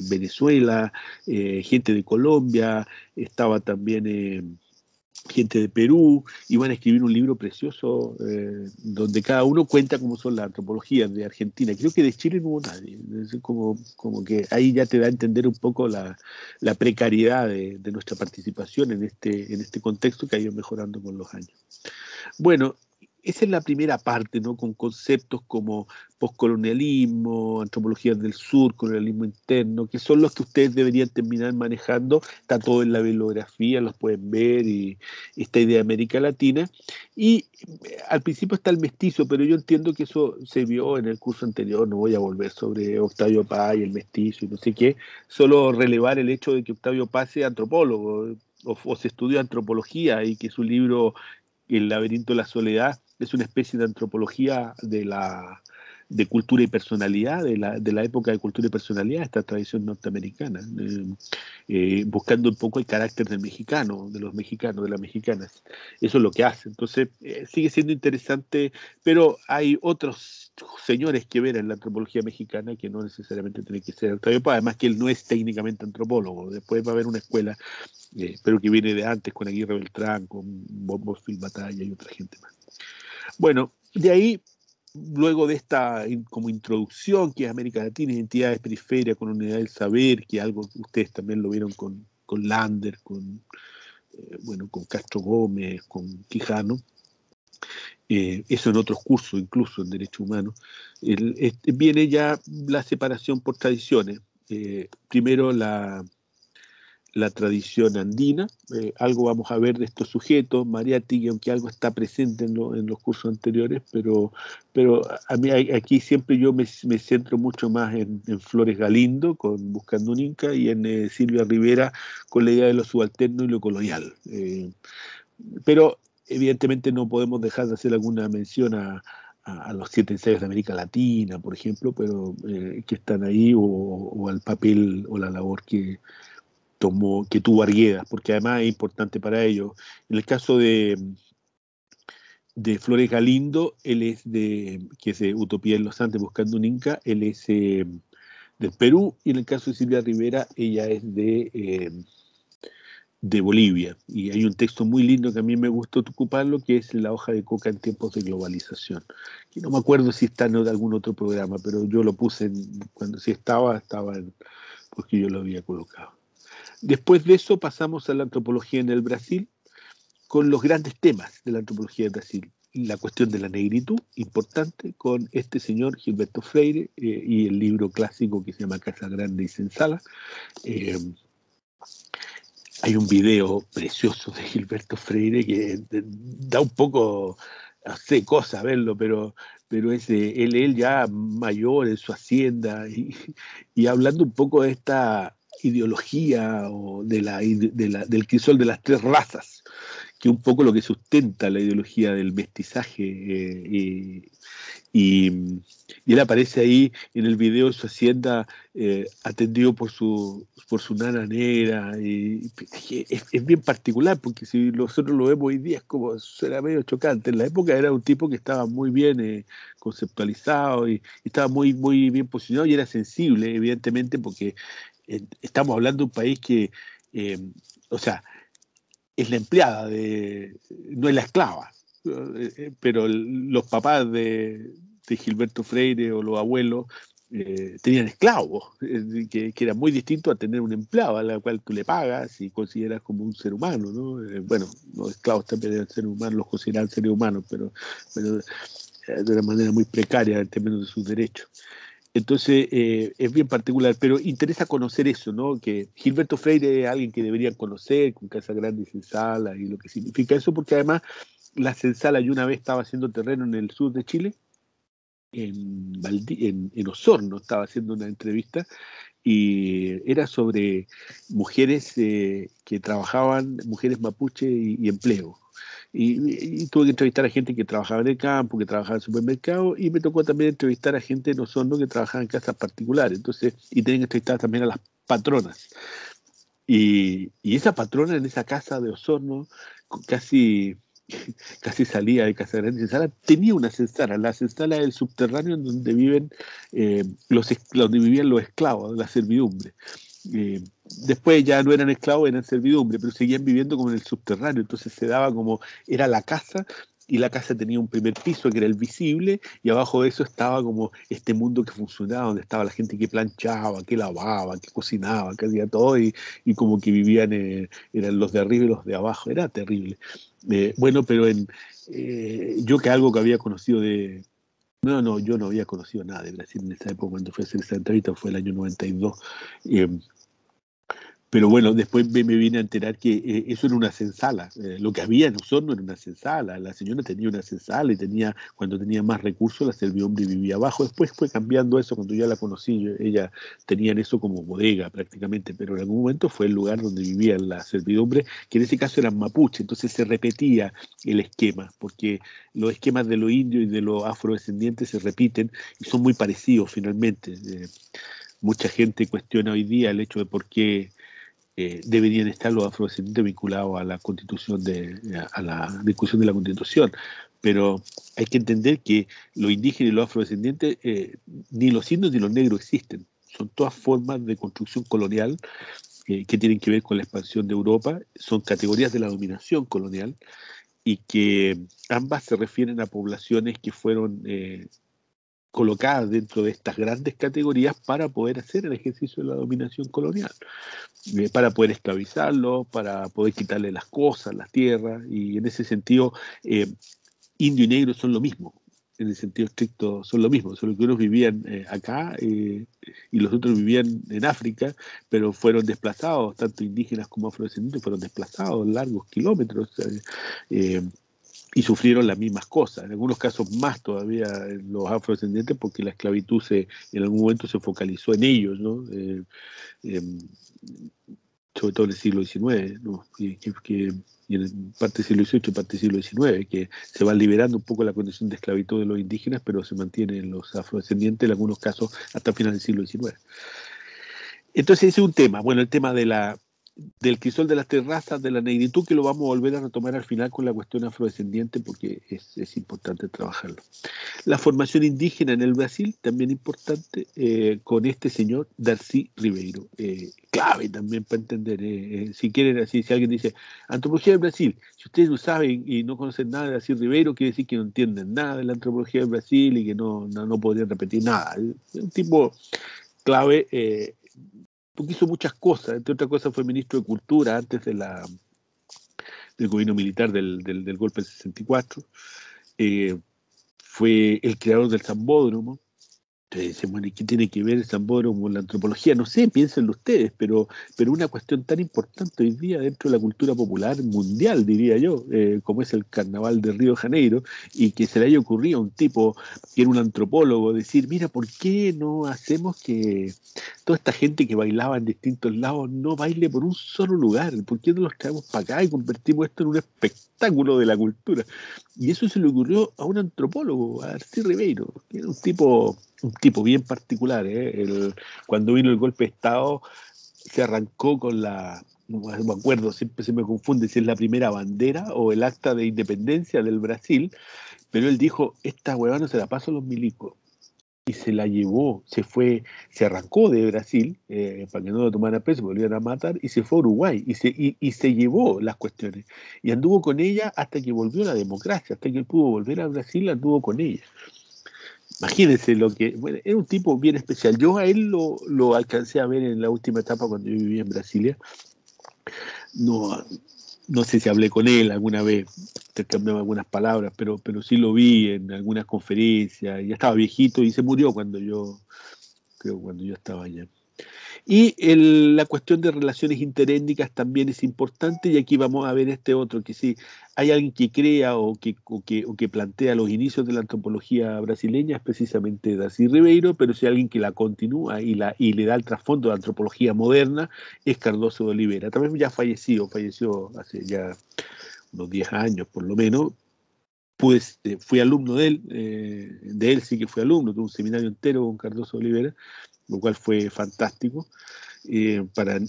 Venezuela, gente de Colombia, estaba también gente de Perú, iban a escribir un libro precioso donde cada uno cuenta cómo son las antropologías de Argentina. Creo que de Chile no hubo nadie. Es como que ahí ya te da a entender un poco la precariedad de nuestra participación en este contexto que ha ido mejorando con los años. Bueno, esa es la primera parte, ¿no? Con conceptos como postcolonialismo, antropología del sur, colonialismo interno, que son los que ustedes deberían terminar manejando. Está todo en la bibliografía, los pueden ver, y esta idea de América Latina. Y al principio está el mestizo, pero yo entiendo que eso se vio en el curso anterior. No voy a volver sobre Octavio Paz y el mestizo y no sé qué, solo relevar el hecho de que Octavio Paz es antropólogo, o se estudió antropología, y que su libro El laberinto de la soledad es una especie de antropología de cultura y personalidad, de la época de cultura y personalidad, esta tradición norteamericana, buscando un poco el carácter del mexicano, de los mexicanos, de las mexicanas. Eso es lo que hace. Entonces, sigue siendo interesante, pero hay otros señores que ver en la antropología mexicana que no necesariamente tiene que ser Octavio Paz, además que él no es técnicamente antropólogo. Después va a haber una escuela, pero que viene de antes, con Aguirre Beltrán, con Bonfil Batalla y otra gente más. Bueno, de ahí, luego de esta como introducción, que es América Latina, identidades, periferia, con unidad del saber, que algo ustedes también lo vieron con Lander, bueno, con Castro Gómez, con Quijano, eso en otros cursos, incluso en Derecho Humano, viene ya la separación por tradiciones. Primero la tradición andina, algo vamos a ver de estos sujetos, Mariátegui, aunque algo está presente en los cursos anteriores, pero a mí aquí siempre yo me centro mucho más en Flores Galindo, con Buscando un Inca, y en Silvia Rivera, con la idea de lo subalterno y lo colonial. Pero evidentemente no podemos dejar de hacer alguna mención a los 7 ensayos de América Latina, por ejemplo, pero que están ahí, o al papel o la labor que tuvo Arguedas, porque además es importante para ellos. En el caso de Flores Galindo, él es que es de Utopía en los Andes, Buscando un Inca, él es del Perú, y en el caso de Silvia Rivera, ella es de Bolivia. Y hay un texto muy lindo que a mí me gustó ocuparlo, que es La hoja de coca en tiempos de globalización, que no me acuerdo si está en algún otro programa, pero yo lo puse cuando sí estaba porque yo lo había colocado. Después de eso pasamos a la antropología en el Brasil, con los grandes temas de la antropología de Brasil. La cuestión de la negritud, importante, con este señor Gilberto Freire, y el libro clásico que se llama Casa Grande y Senzala. Eh, Hay un video precioso de Gilberto Freire que da un poco, no sé, cosa verlo, pero es él ya mayor en su hacienda, y hablando un poco de esta ideología, o del crisol de las tres razas, que un poco lo que sustenta la ideología del mestizaje, y, y él aparece ahí en el video de su hacienda, atendido por su nana negra, y es bien particular, porque si nosotros lo vemos hoy día es como, suena medio chocante. En la época era un tipo que estaba muy bien conceptualizado, y estaba muy, muy bien posicionado, y era sensible, evidentemente, porque estamos hablando de un país que, eh, o sea, es la empleada, no es la esclava. Pero los papás de Gilberto Freire, o los abuelos, tenían esclavos, que era muy distinto a tener un empleado a la cual tú le pagas y consideras como un ser humano, ¿no? Bueno, los esclavos también eran seres humanos, los consideraban seres humanos, pero de una manera muy precaria en términos de sus derechos. Entonces, es bien particular, pero interesa conocer eso, ¿no? Que Gilberto Freire es alguien que deberían conocer, con Casa Grande y Senzala, y lo que significa eso, porque además la Senzala, yo una vez estaba haciendo terreno en el sur de Chile, en Osorno, estaba haciendo una entrevista, y era sobre mujeres que trabajaban, mujeres mapuche y empleo. Y tuve que entrevistar a gente que trabajaba en el campo, que trabajaba en el supermercado, y me tocó también entrevistar a gente en Osorno que trabajaba en casas particulares. Entonces, y tenía que entrevistar también a las patronas. Y esa patrona en esa casa de Osorno, casi, casi salía de Casa Grande y Sala, tenía una censala. La censala es el subterráneo en donde viven, donde vivían los esclavos, la servidumbre. Después ya no eran esclavos, eran servidumbre, pero seguían viviendo como en el subterráneo. Entonces se daba como, era la casa, y la casa tenía un primer piso que era el visible, y abajo de eso estaba como este mundo que funcionaba, donde estaba la gente que planchaba, que lavaba, que cocinaba, que hacía todo, y como que vivían, eran los de arriba y los de abajo, era terrible. Bueno, pero yo que algo que había conocido de... No, yo no había conocido nada de Brasil en esa época cuando fui a hacer esa entrevista, fue el año 92. Eh, pero bueno, después me vine a enterar que eso era una senzala. Lo que había en Osorno era una senzala. La señora tenía una senzala y tenía, cuando tenía más recursos, la servidumbre vivía abajo. Después fue cambiando eso cuando ya la conocí. Ella tenía eso como bodega prácticamente, pero en algún momento fue el lugar donde vivía la servidumbre, que en ese caso eran mapuche. Entonces se repetía el esquema, porque los esquemas de los indios y de los afrodescendientes se repiten y son muy parecidos finalmente. Mucha gente cuestiona hoy día el hecho de por qué deberían estar los afrodescendientes vinculados a la constitución a la discusión de la constitución. Pero hay que entender que los indígenas y los afrodescendientes, ni los indios ni los negros existen. Son todas formas de construcción colonial que tienen que ver con la expansión de Europa, son categorías de la dominación colonial y que ambas se refieren a poblaciones que fueron colocadas dentro de estas grandes categorías para poder hacer el ejercicio de la dominación colonial, para poder esclavizarlos, para poder quitarle las cosas, las tierras, y en ese sentido, indio y negro son lo mismo, en el sentido estricto son lo mismo, solo que unos vivían acá y los otros vivían en África, pero fueron desplazados, tanto indígenas como afrodescendientes fueron desplazados largos kilómetros. Y sufrieron las mismas cosas, en algunos casos más todavía los afrodescendientes, porque la esclavitud en algún momento se focalizó en ellos, ¿no? Eh, sobre todo en el siglo XIX, ¿no? Y en parte del siglo XVIII y parte del siglo XIX, que se va liberando un poco la condición de esclavitud de los indígenas, pero se mantienen los afrodescendientes en algunos casos hasta finales del siglo XIX. Entonces ese es un tema, bueno, el tema del crisol de las terrazas, de la negritud, que lo vamos a volver a retomar al final con la cuestión afrodescendiente, porque es importante trabajarlo. La formación indígena en el Brasil, también importante, con este señor Darcy Ribeiro. Clave también para entender, si quieren, así, si alguien dice, antropología del Brasil, si ustedes no saben y no conocen nada de Darcy Ribeiro, quiere decir que no entienden nada de la antropología del Brasil y que no podrían repetir nada. Es un tipo clave, porque hizo muchas cosas, entre otras cosas fue ministro de Cultura antes del gobierno militar del golpe del 64, fue el creador del Zambódromo. Entonces dicen, bueno, ¿y qué tiene que ver el Zambódromo con la antropología? No sé, piénsenlo ustedes, pero una cuestión tan importante hoy día dentro de la cultura popular mundial, diría yo, como es el Carnaval de Río de Janeiro, y que se le haya ocurrido a un tipo que era un antropólogo decir, mira, ¿por qué no hacemos que toda esta gente que bailaba en distintos lados no baile por un solo lugar? ¿Por qué no los traemos para acá y convertimos esto en un espectáculo de la cultura? Y eso se le ocurrió a un antropólogo, a Darcy Ribeiro, que era un tipo bien particular. Cuando vino el golpe de Estado, se arrancó con no me acuerdo, siempre se me confunde si es la primera bandera o el acta de independencia del Brasil, pero él dijo, esta huevada no se la paso a los milicos. Y se la llevó, se arrancó de Brasil, para que no lo tomaran preso, porque lo iban a matar, y se fue a Uruguay, y se llevó las cuestiones. Y anduvo con ella hasta que volvió la democracia, hasta que él pudo volver a Brasil, anduvo con ella. Imagínense lo que... Bueno, era un tipo bien especial. Yo a él lo alcancé a ver en la última etapa cuando yo vivía en Brasilia. No, no sé si hablé con él alguna vez, intercambiamos algunas palabras, pero sí lo vi en algunas conferencias. Ya estaba viejito y se murió cuando yo estaba allá. Y la cuestión de relaciones interétnicas también es importante, y aquí vamos a ver este otro, que si hay alguien que crea o que plantea los inicios de la antropología brasileña es precisamente Darcy Ribeiro, pero si hay alguien que la continúa y le da el trasfondo de la antropología moderna es Cardoso de Oliveira, también ya falleció hace ya unos 10 años por lo menos. Pues fui alumno de él sí que fui alumno, tuve un seminario entero con Cardoso de Oliveira, lo cual fue fantástico, para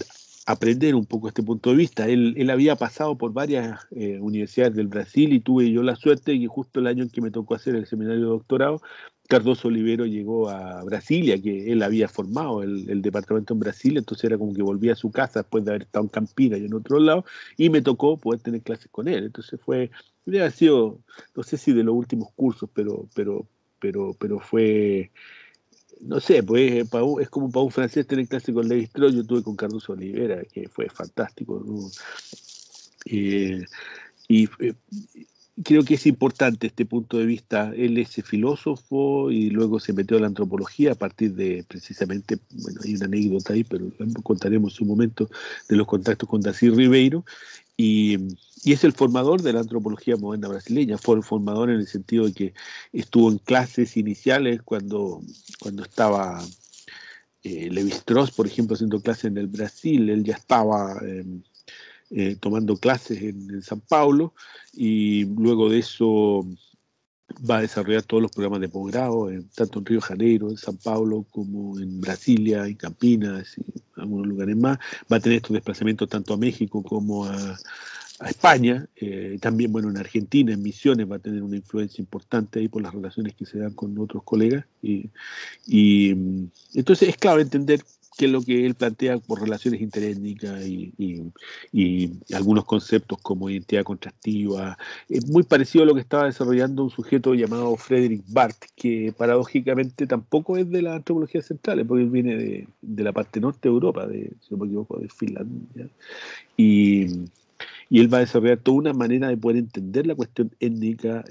aprender un poco este punto de vista. Él había pasado por varias universidades del Brasil y tuve yo la suerte de que justo el año en que me tocó hacer el seminario de doctorado, Cardoso Olivero llegó a Brasilia, que él había formado el departamento en Brasilia, entonces era como que volvía a su casa después de haber estado en Campinas y en otro lado, y me tocó poder tener clases con él. Entonces fue Debe haber sido, no sé si de los últimos cursos, pero fue, no sé, pues es como para un francés tener clase con Levi Strauss. Yo tuve con Cardoso Olivera, que fue fantástico, ¿no? Eh, y creo que es importante este punto de vista. Él es filósofo y luego se metió a la antropología a partir de precisamente, bueno, hay una anécdota ahí, pero la contaremos en su momento, de los contactos con Daci Ribeiro. Y, y es el formador de la antropología moderna brasileña. Fue el formador en el sentido de que estuvo en clases iniciales cuando estaba Levi-Strauss, por ejemplo, haciendo clases en el Brasil. Él ya estaba tomando clases en San Paulo, y luego de eso va a desarrollar todos los programas de posgrado, tanto en Río de Janeiro, en San Paulo, como en Brasilia, en Campinas y algunos lugares más. Va a tener estos desplazamientos tanto a México como a España. También, bueno, en Argentina, en Misiones, va a tener una influencia importante ahí por las relaciones que se dan con otros colegas. Entonces es clave entender qué es lo que él plantea por relaciones interétnicas y algunos conceptos como identidad contrastiva. Es muy parecido a lo que estaba desarrollando un sujeto llamado Frederick Barth, que paradójicamente tampoco es de la antropología central, porque él viene de la parte norte de Europa, si no me equivoco, de Finlandia. Y, y él va a desarrollar toda una manera de poder entender la cuestión étnica,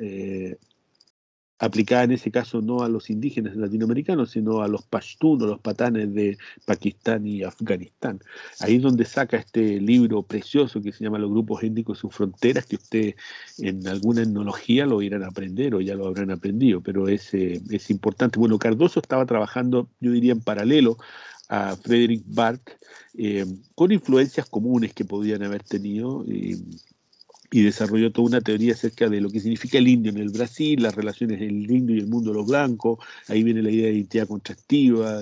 aplicada en ese caso no a los indígenas latinoamericanos, sino a los pashtunos, los patanes de Pakistán y Afganistán. Ahí es donde saca este libro precioso que se llama Los grupos étnicos y sus fronteras, que usted en alguna etnología lo irán a aprender o ya lo habrán aprendido, pero es importante. Bueno, Cardoso estaba trabajando, yo diría, en paralelo a Frederick Barth, con influencias comunes que podían haber tenido. Y desarrolló toda una teoría acerca de lo que significa el indio en el Brasil, las relaciones del indio y el mundo de los blancos. Ahí viene la idea de identidad contrastiva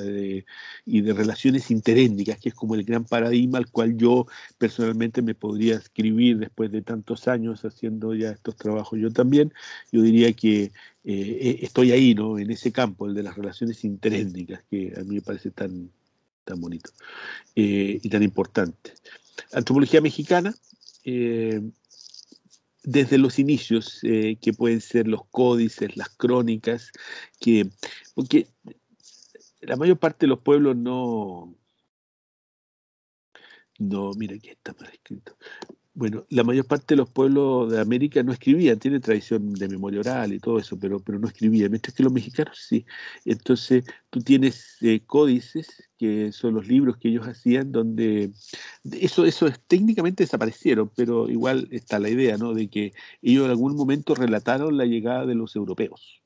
y de relaciones interétnicas, que es como el gran paradigma al cual yo personalmente me podría escribir después de tantos años haciendo ya estos trabajos. Yo también, yo diría que estoy ahí, ¿no? En ese campo, el de las relaciones interétnicas, que a mí me parece tan bonito y tan importante. Antropología mexicana. Eh, desde los inicios, que pueden ser los códices, las crónicas, porque la mayor parte de los pueblos mira, aquí está mal escrito. Bueno, la mayor parte de los pueblos de América no escribían, tienen tradición de memoria oral y todo eso, pero no escribían, mientras que los mexicanos sí. Entonces, tú tienes códices, que son los libros que ellos hacían, donde técnicamente desaparecieron, pero igual está la idea, ¿no? De que ellos en algún momento relataron la llegada de los europeos.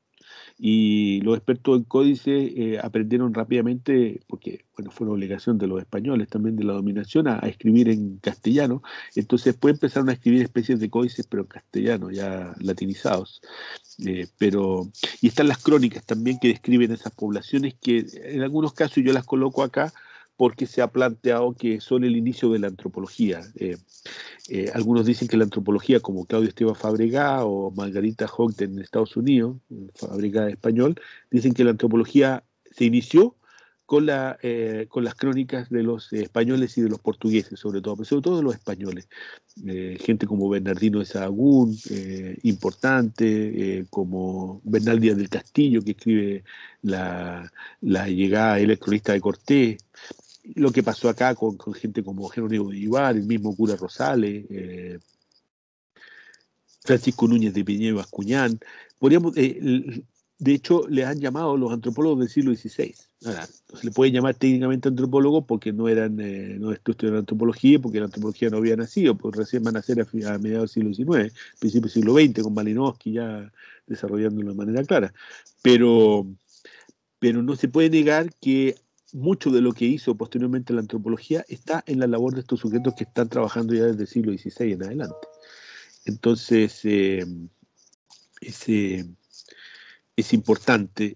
Y los expertos en códice aprendieron rápidamente, porque bueno, fue una obligación de los españoles también de la dominación, a escribir en castellano. Entonces después empezaron a escribir especies de códices, pero en castellano, ya latinizados. Y están las crónicas también que describen esas poblaciones, que en algunos casos yo las coloco acá porque se ha planteado que son el inicio de la antropología. Algunos dicen que la antropología, como Claudio Esteban Fabregá o Margarita Hogten en Estados Unidos, Fabregá español, dicen que la antropología se inició con las crónicas de los españoles y de los portugueses, sobre todo, pero sobre todo de los españoles. Gente como Bernardino de Sahagún, importante, como Bernal Díaz del Castillo, que escribe la llegada, él es cronista de Cortés. Lo que pasó acá con gente como Jerónimo de Ibar, el mismo cura Rosales, Francisco Núñez de Piñero Bascuñán. Podríamos, de hecho, le han llamado los antropólogos del siglo XVI. Ahora, no se le puede llamar técnicamente antropólogos porque no estudiaron antropología, porque la antropología no había nacido, pues recién van a nacer a mediados del siglo XIX, principios del siglo XX, con Malinowski ya desarrollándolo de manera clara. Pero, pero no se puede negar que mucho de lo que hizo posteriormente la antropología está en la labor de estos sujetos que están trabajando ya desde el siglo XVI en adelante. Entonces, es, es importante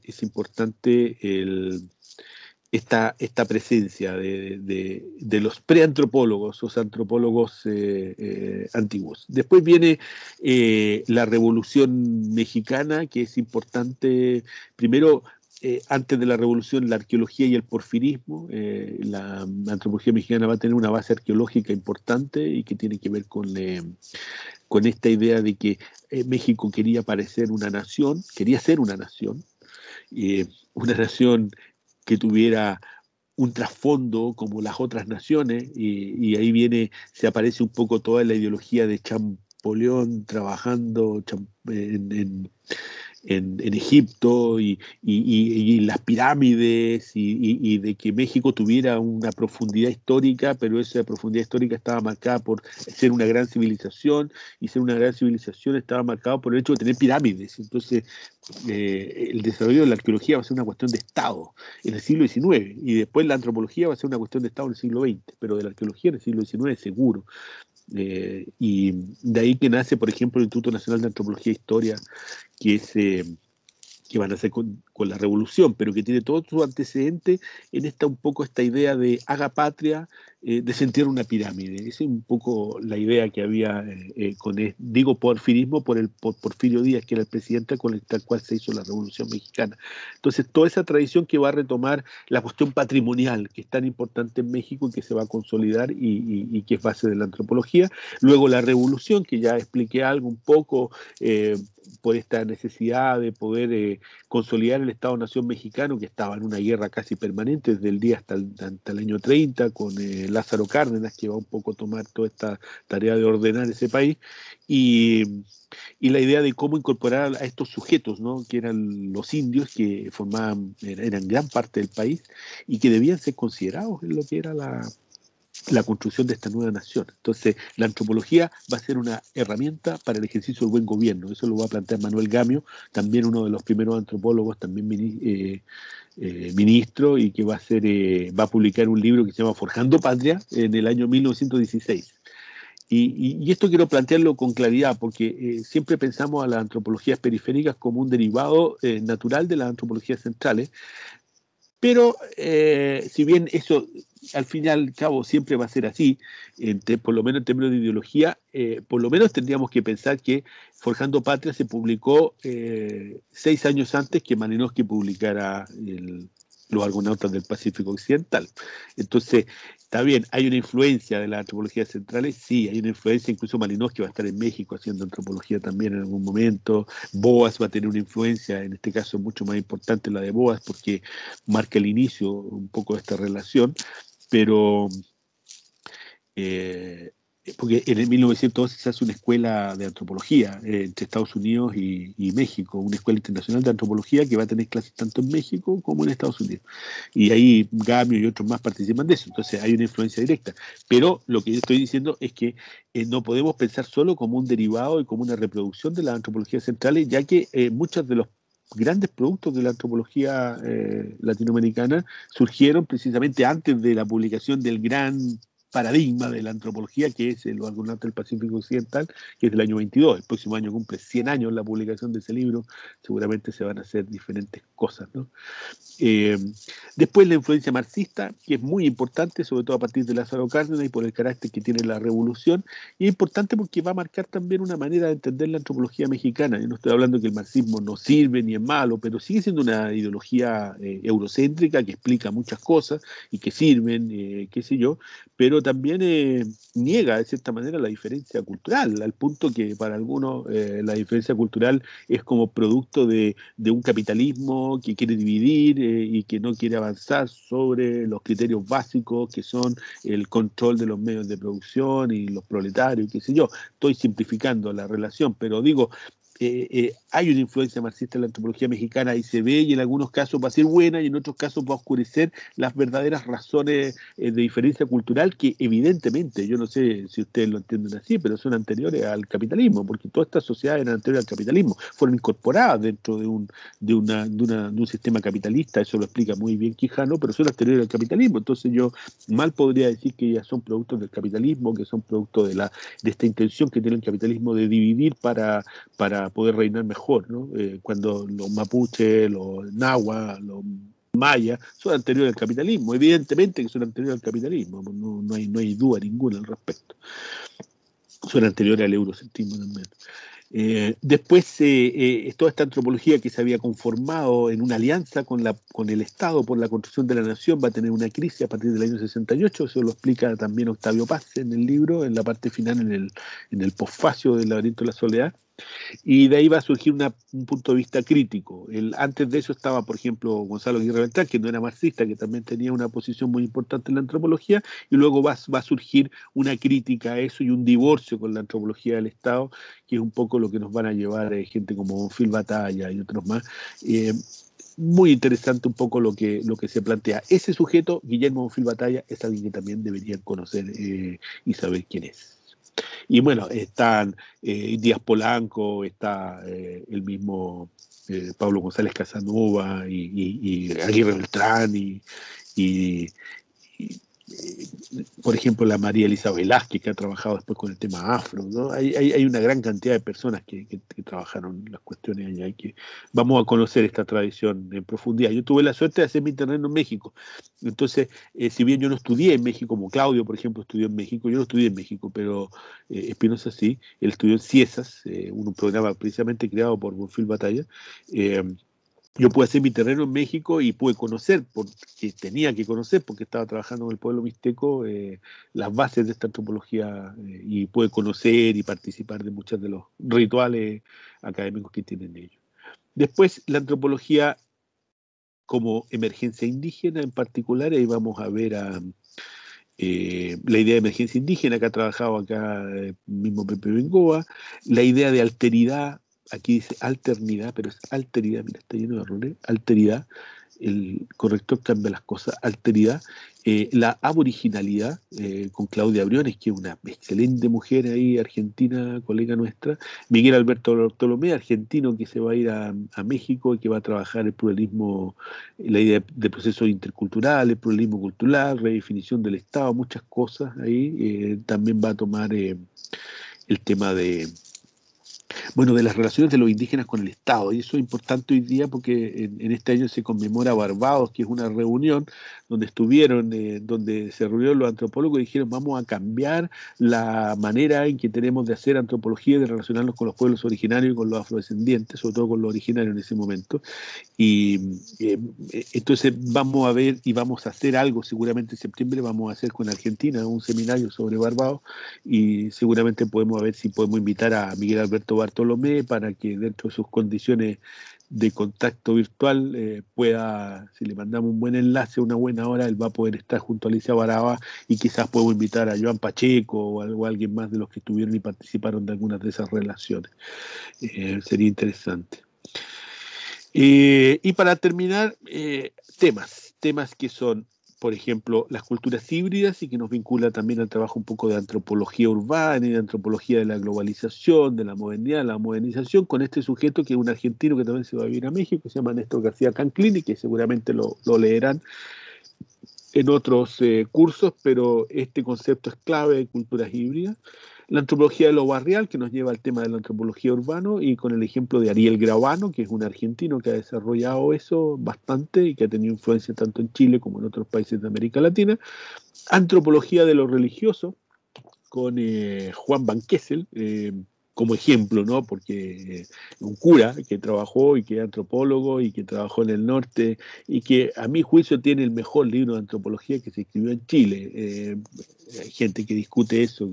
esta presencia de los preantropólogos, los antropólogos antiguos. Después viene la Revolución Mexicana, que es importante, primero, antes de la revolución, la arqueología y el porfirismo. La antropología mexicana va a tener una base arqueológica importante y que tiene que ver con esta idea de que México quería parecer una nación, quería ser una nación que tuviera un trasfondo como las otras naciones, y ahí se aparece un poco toda la ideología de Champollion trabajando en Egipto y las pirámides y de que México tuviera una profundidad histórica, pero esa profundidad histórica estaba marcada por ser una gran civilización, y ser una gran civilización estaba marcado por el hecho de tener pirámides. Entonces, el desarrollo de la arqueología va a ser una cuestión de Estado en el siglo XIX, y después la antropología va a ser una cuestión de Estado en el siglo XX, pero de la arqueología en el siglo XIX seguro. Y de ahí que nace, por ejemplo, el Instituto Nacional de Antropología e Historia, que es que van a hacer con la revolución, pero que tiene todo su antecedente en un poco esta idea de haga patria, de sentir una pirámide. Esa es un poco la idea que había digo porfirismo por Porfirio Díaz, que era el presidente con el cual se hizo la Revolución Mexicana. Entonces, toda esa tradición que va a retomar la cuestión patrimonial, que es tan importante en México y que se va a consolidar y que es base de la antropología. Luego la revolución, que ya expliqué algo un poco, por esta necesidad de poder consolidar el Estado-Nación mexicano, que estaba en una guerra casi permanente desde el día hasta el año 30, con Lázaro Cárdenas, que va un poco a tomar toda esta tarea de ordenar ese país, y, y la idea de cómo incorporar a estos sujetos, ¿no? Que eran los indios, que eran gran parte del país, y que debían ser considerados en lo que era la construcción de esta nueva nación. Entonces, la antropología va a ser una herramienta para el ejercicio del buen gobierno. Eso lo va a plantear Manuel Gamio, también uno de los primeros antropólogos, también ministro, y que va a publicar un libro que se llama Forjando Patria en el año 1916. Y esto quiero plantearlo con claridad, porque siempre pensamos a las antropologías periféricas como un derivado natural de las antropologías centrales, pero si bien eso al fin y al cabo siempre va a ser así, por lo menos en términos de ideología, por lo menos tendríamos que pensar que Forjando Patria se publicó 6 años antes que Malinowski publicara Los Argonautas del Pacífico Occidental. Entonces, está bien, hay una influencia de las antropologías centrales, sí, hay una influencia, incluso Malinowski va a estar en México haciendo antropología también en algún momento. Boas va a tener una influencia, en este caso mucho más importante la de Boas, porque marca el inicio un poco de esta relación, pero eh, porque en el 1912 se hace una escuela de antropología entre Estados Unidos y México, una escuela internacional de antropología que va a tener clases tanto en México como en Estados Unidos. Y ahí Gamio y otros más participan de eso, entonces hay una influencia directa. Pero lo que yo estoy diciendo es que no podemos pensar solo como un derivado y como una reproducción de las antropologías centrales, ya que muchos de los grandes productos de la antropología latinoamericana surgieron precisamente antes de la publicación del gran paradigma de la antropología, que es Los Argonautas del Pacífico Occidental, que es del año 22. El próximo año cumple 100 años la publicación de ese libro. Seguramente se van a hacer diferentes cosas, ¿no? Eh, Después la influencia marxista, que es muy importante, sobre todo a partir de Lázaro Cárdenas y por el carácter que tiene la revolución, y es importante porque va a marcar también una manera de entender la antropología mexicana. Yo no estoy hablando que el marxismo no sirve ni es malo, pero sigue siendo una ideología eurocéntrica que explica muchas cosas y que sirven, qué sé yo, pero también niega de cierta manera la diferencia cultural, al punto que para algunos la diferencia cultural es como producto de un capitalismo que quiere dividir y que no quiere avanzar sobre los criterios básicos que son el control de los medios de producción y los proletarios, qué sé yo. Estoy simplificando la relación, pero digo, hay una influencia marxista en la antropología mexicana y se ve, y en algunos casos va a ser buena y en otros casos va a oscurecer las verdaderas razones de diferencia cultural que evidentemente, yo no sé si ustedes lo entienden así, pero son anteriores al capitalismo, porque todas estas sociedades eran anteriores al capitalismo, fueron incorporadas dentro de un sistema capitalista. Eso lo explica muy bien Quijano, pero son anteriores al capitalismo. Entonces yo mal podría decir que ellas son productos del capitalismo, que son productos de esta intención que tiene el capitalismo de dividir para poder reinar mejor, ¿no? Cuando los mapuches, los nahuas, los mayas son anteriores al capitalismo, evidentemente que son anteriores al capitalismo, no hay duda ninguna al respecto. Son anteriores al eurocentrismo también. Después, toda esta antropología que se había conformado en una alianza con el Estado por la construcción de la nación va a tener una crisis a partir del año 68. Eso lo explica también Octavio Paz en el libro, en la parte final, en el posfacio del laberinto de la soledad. Y de ahí va a surgir un punto de vista crítico. Antes de eso estaba, por ejemplo, Gonzalo Aguirre Beltrán, que no era marxista, que también tenía una posición muy importante en la antropología, y luego va a surgir una crítica a eso y un divorcio con la antropología del Estado, que es un poco lo que nos van a llevar gente como Bonfil Batalla y otros más. Muy interesante un poco lo que se plantea. Ese sujeto, Guillermo Bonfil Batalla, es alguien que también deberían conocer y saber quién es. Y bueno, están Díaz Polanco, está el mismo Pablo González Casanova y Aguirre Beltrán y, por ejemplo, la María Elisa Velázquez, que ha trabajado después con el tema afro, ¿no? Hay una gran cantidad de personas que trabajaron las cuestiones allá y que vamos a conocer esta tradición en profundidad. Yo tuve la suerte de hacer mi terreno en México. Entonces, si bien yo no estudié en México, como Claudio, por ejemplo, estudió en México, yo no estudié en México, pero Espinosa sí, él estudió en Ciesas, un programa precisamente creado por Bonfil Batalla. Yo pude hacer mi terreno en México y pude conocer, porque tenía que conocer, porque estaba trabajando en el pueblo mixteco, las bases de esta antropología y pude conocer y participar de muchos de los rituales académicos que tienen ellos. Después, la antropología como emergencia indígena en particular, ahí vamos a ver la idea de emergencia indígena que ha trabajado acá mismo Pepe Bengoa, la idea de alteridad, aquí dice alternidad, pero es alteridad, mira, está lleno de errores, alteridad, el corrector cambia las cosas, alteridad, la aboriginalidad, con Claudia Briones, que es una excelente mujer ahí, argentina, colega nuestra, Miguel Alberto Bartolomé, argentino que se va a ir a México y que va a trabajar el pluralismo, la idea de procesos interculturales, pluralismo cultural, redefinición del Estado, muchas cosas ahí. También va a tomar el tema bueno, de las relaciones de los indígenas con el Estado. Y eso es importante hoy día porque en este año se conmemora Barbados, que es una reunión donde donde se reunieron los antropólogos y dijeron vamos a cambiar la manera en que tenemos de hacer antropología y de relacionarnos con los pueblos originarios y con los afrodescendientes, sobre todo con los originarios en ese momento. Y entonces vamos a ver y vamos a hacer algo, seguramente en septiembre vamos a hacer con Argentina un seminario sobre Barbados y seguramente podemos ver si podemos invitar a Miguel Alberto Bartolomé para que dentro de sus condiciones de contacto virtual pueda, si le mandamos un buen enlace, una buena hora, él va a poder estar junto a Alicia Baraba y quizás podemos invitar a Joan Pacheco o a alguien más de los que estuvieron y participaron de algunas de esas relaciones. Sería interesante. Y para terminar, temas que son, por ejemplo, las culturas híbridas y que nos vincula también al trabajo un poco de antropología urbana y de antropología de la globalización, de la modernidad, la modernización, con este sujeto que es un argentino que también se va a vivir a México, que se llama Néstor García Canclini, que seguramente lo leerán en otros cursos, pero este concepto es clave de culturas híbridas. La antropología de lo barrial, que nos lleva al tema de la antropología urbana, y con el ejemplo de Ariel Gravano, que es un argentino que ha desarrollado eso bastante y que ha tenido influencia tanto en Chile como en otros países de América Latina. Antropología de lo religioso, con Juan Van Kessel, como ejemplo, ¿no? Porque un cura que trabajó y que es antropólogo y que trabajó en el norte y que a mi juicio tiene el mejor libro de antropología que se escribió en Chile. Hay gente que discute eso,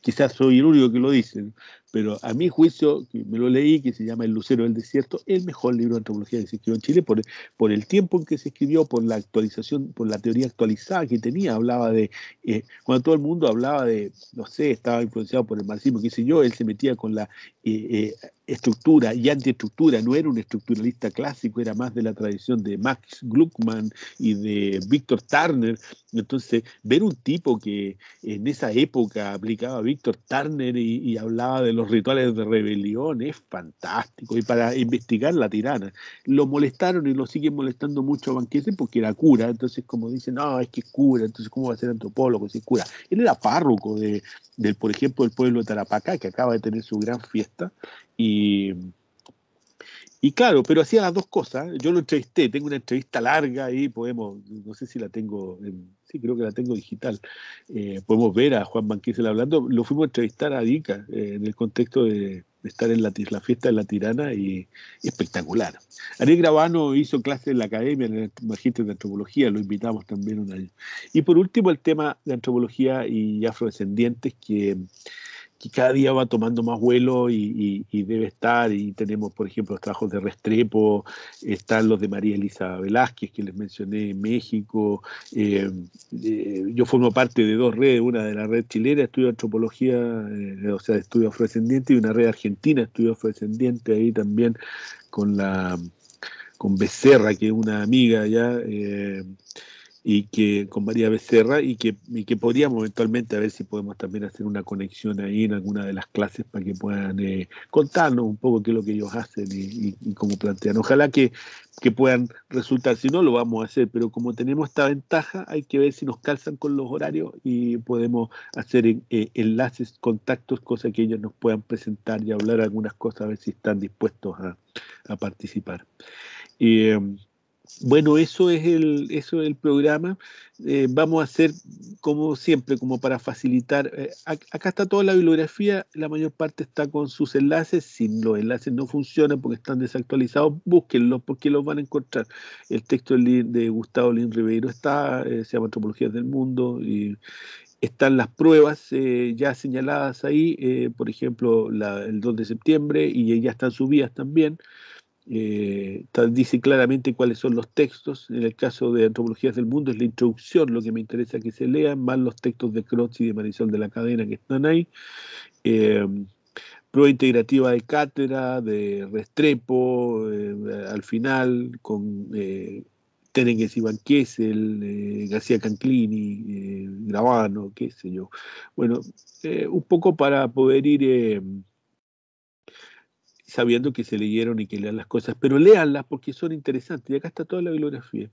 quizás soy el único que lo dice, ¿no? Pero a mi juicio, que me lo leí, que se llama El Lucero del Desierto, el mejor libro de antropología que se escribió en Chile por el tiempo en que se escribió, por la actualización, por la teoría actualizada que tenía, hablaba de cuando todo el mundo hablaba de, no sé, estaba influenciado por el marxismo, qué sé yo, él se metía con la estructura y antiestructura, no era un estructuralista clásico, era más de la tradición de Max Gluckman y de Víctor Turner. Entonces, ver un tipo que en esa época aplicaba a Víctor Turner y hablaba de los rituales de rebelión es fantástico. Y para investigar la tirana, lo molestaron y lo siguen molestando mucho a Banquese porque era cura. Entonces, como dicen, no, es que es cura, entonces, ¿cómo va a ser antropólogo si es cura? Él era párroco por ejemplo, del pueblo de Tarapacá, que acaba de tener su gran fiesta. Y, Y claro, pero hacía las dos cosas. Yo lo entrevisté, tengo una entrevista larga y podemos, no sé si la tengo, sí, creo que la tengo digital. Podemos ver a Juan Banquisel hablando. Lo fuimos a entrevistar a Dica en el contexto de estar en la fiesta de la Tirana y espectacular. Ariel Gravano hizo clases en la academia, en el magíster de antropología, lo invitamos también un año. Y por último, el tema de antropología y afrodescendientes que cada día va tomando más vuelo y debe estar, y tenemos, por ejemplo, los trabajos de Restrepo, están los de María Elisa Velázquez, que les mencioné en México. eh, yo formo parte de dos redes, una de la red chilena, estudio antropología, o sea, estudio afrodescendiente, y una red argentina, estudio afrodescendiente, ahí también con con Becerra, que es una amiga ya, y que con María Becerra y que podríamos eventualmente a ver si podemos también hacer una conexión ahí en alguna de las clases para que puedan contarnos un poco qué es lo que ellos hacen y cómo plantean. Ojalá que puedan resultar, si no lo vamos a hacer, pero como tenemos esta ventaja, hay que ver si nos calzan con los horarios y podemos hacer enlaces, contactos, cosas que ellos nos puedan presentar y hablar algunas cosas, a ver si están dispuestos a participar. Eh, bueno, eso es el programa. Vamos a hacer, como siempre, como para facilitar. Acá está toda la bibliografía, la mayor parte está con sus enlaces. Si los enlaces no funcionan porque están desactualizados, búsquenlos porque los van a encontrar. El texto de Gustavo Lin Ribeiro está, se llama Antropologías del Mundo, y están las pruebas ya señaladas ahí, por ejemplo, el 2 de septiembre, y ya están subidas también. Dice claramente cuáles son los textos. En el caso de Antropologías del Mundo es la introducción, lo que me interesa que se lean, más los textos de Croce y de Marisol de la Cadena que están ahí. Eh, Prueba integrativa de cátedra, de Restrepo, al final, con Terengues y Banquesel, García Canclini, Gravano, qué sé yo. Bueno, un poco para poder ir sabiendo que se leyeron y que lean las cosas, pero léanlas porque son interesantes. Y acá está toda la bibliografía.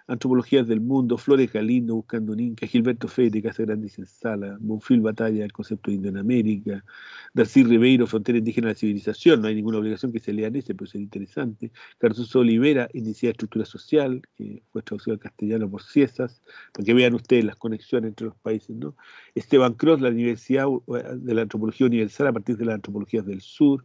Antropologías del Mundo, Flores Galindo, Buscando un Inca, Gilberto Freire, Casa Grande y Sala, Bonfil Batalla, El concepto de Indio en América, Darcy Ribeiro, Frontera Indígena de la Civilización, no hay ninguna obligación que se lean ese, pero es interesante. Cardoso Olivera, Inicia de Estructura Social, que fue traducido al castellano por Ciesas, para que vean ustedes las conexiones entre los países, ¿no? Esteban Cross, la Universidad de la Antropología Universal a partir de las antropologías del sur,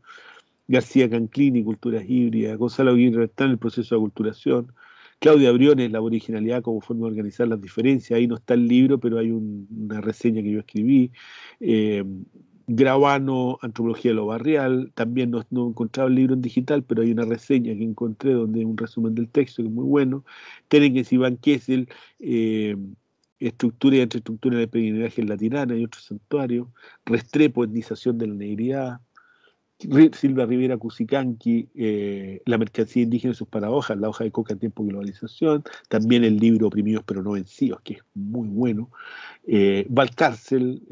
García Canclini, Culturas Híbridas, Gonzalo Aguirre está en el proceso de aculturación, Claudia Briones, la originalidad como forma de organizar las diferencias, ahí no está el libro, pero hay una reseña que yo escribí, eh, Gravano, Antropología de lo Barrial, también no he encontrado el libro en digital, pero hay una reseña que encontré donde hay un resumen del texto que es muy bueno, Terengues y Van Kessel, Estructura y Antiestructura en el peregrinaje en la Tirana y otros santuarios, Restrepo, Etnización de la Negridad, Silva Rivera Cusicanqui, La mercancía indígena y sus paradojas, La hoja de coca en tiempo de globalización, también el libro Oprimidos pero no vencidos, que es muy bueno, Valcárcel,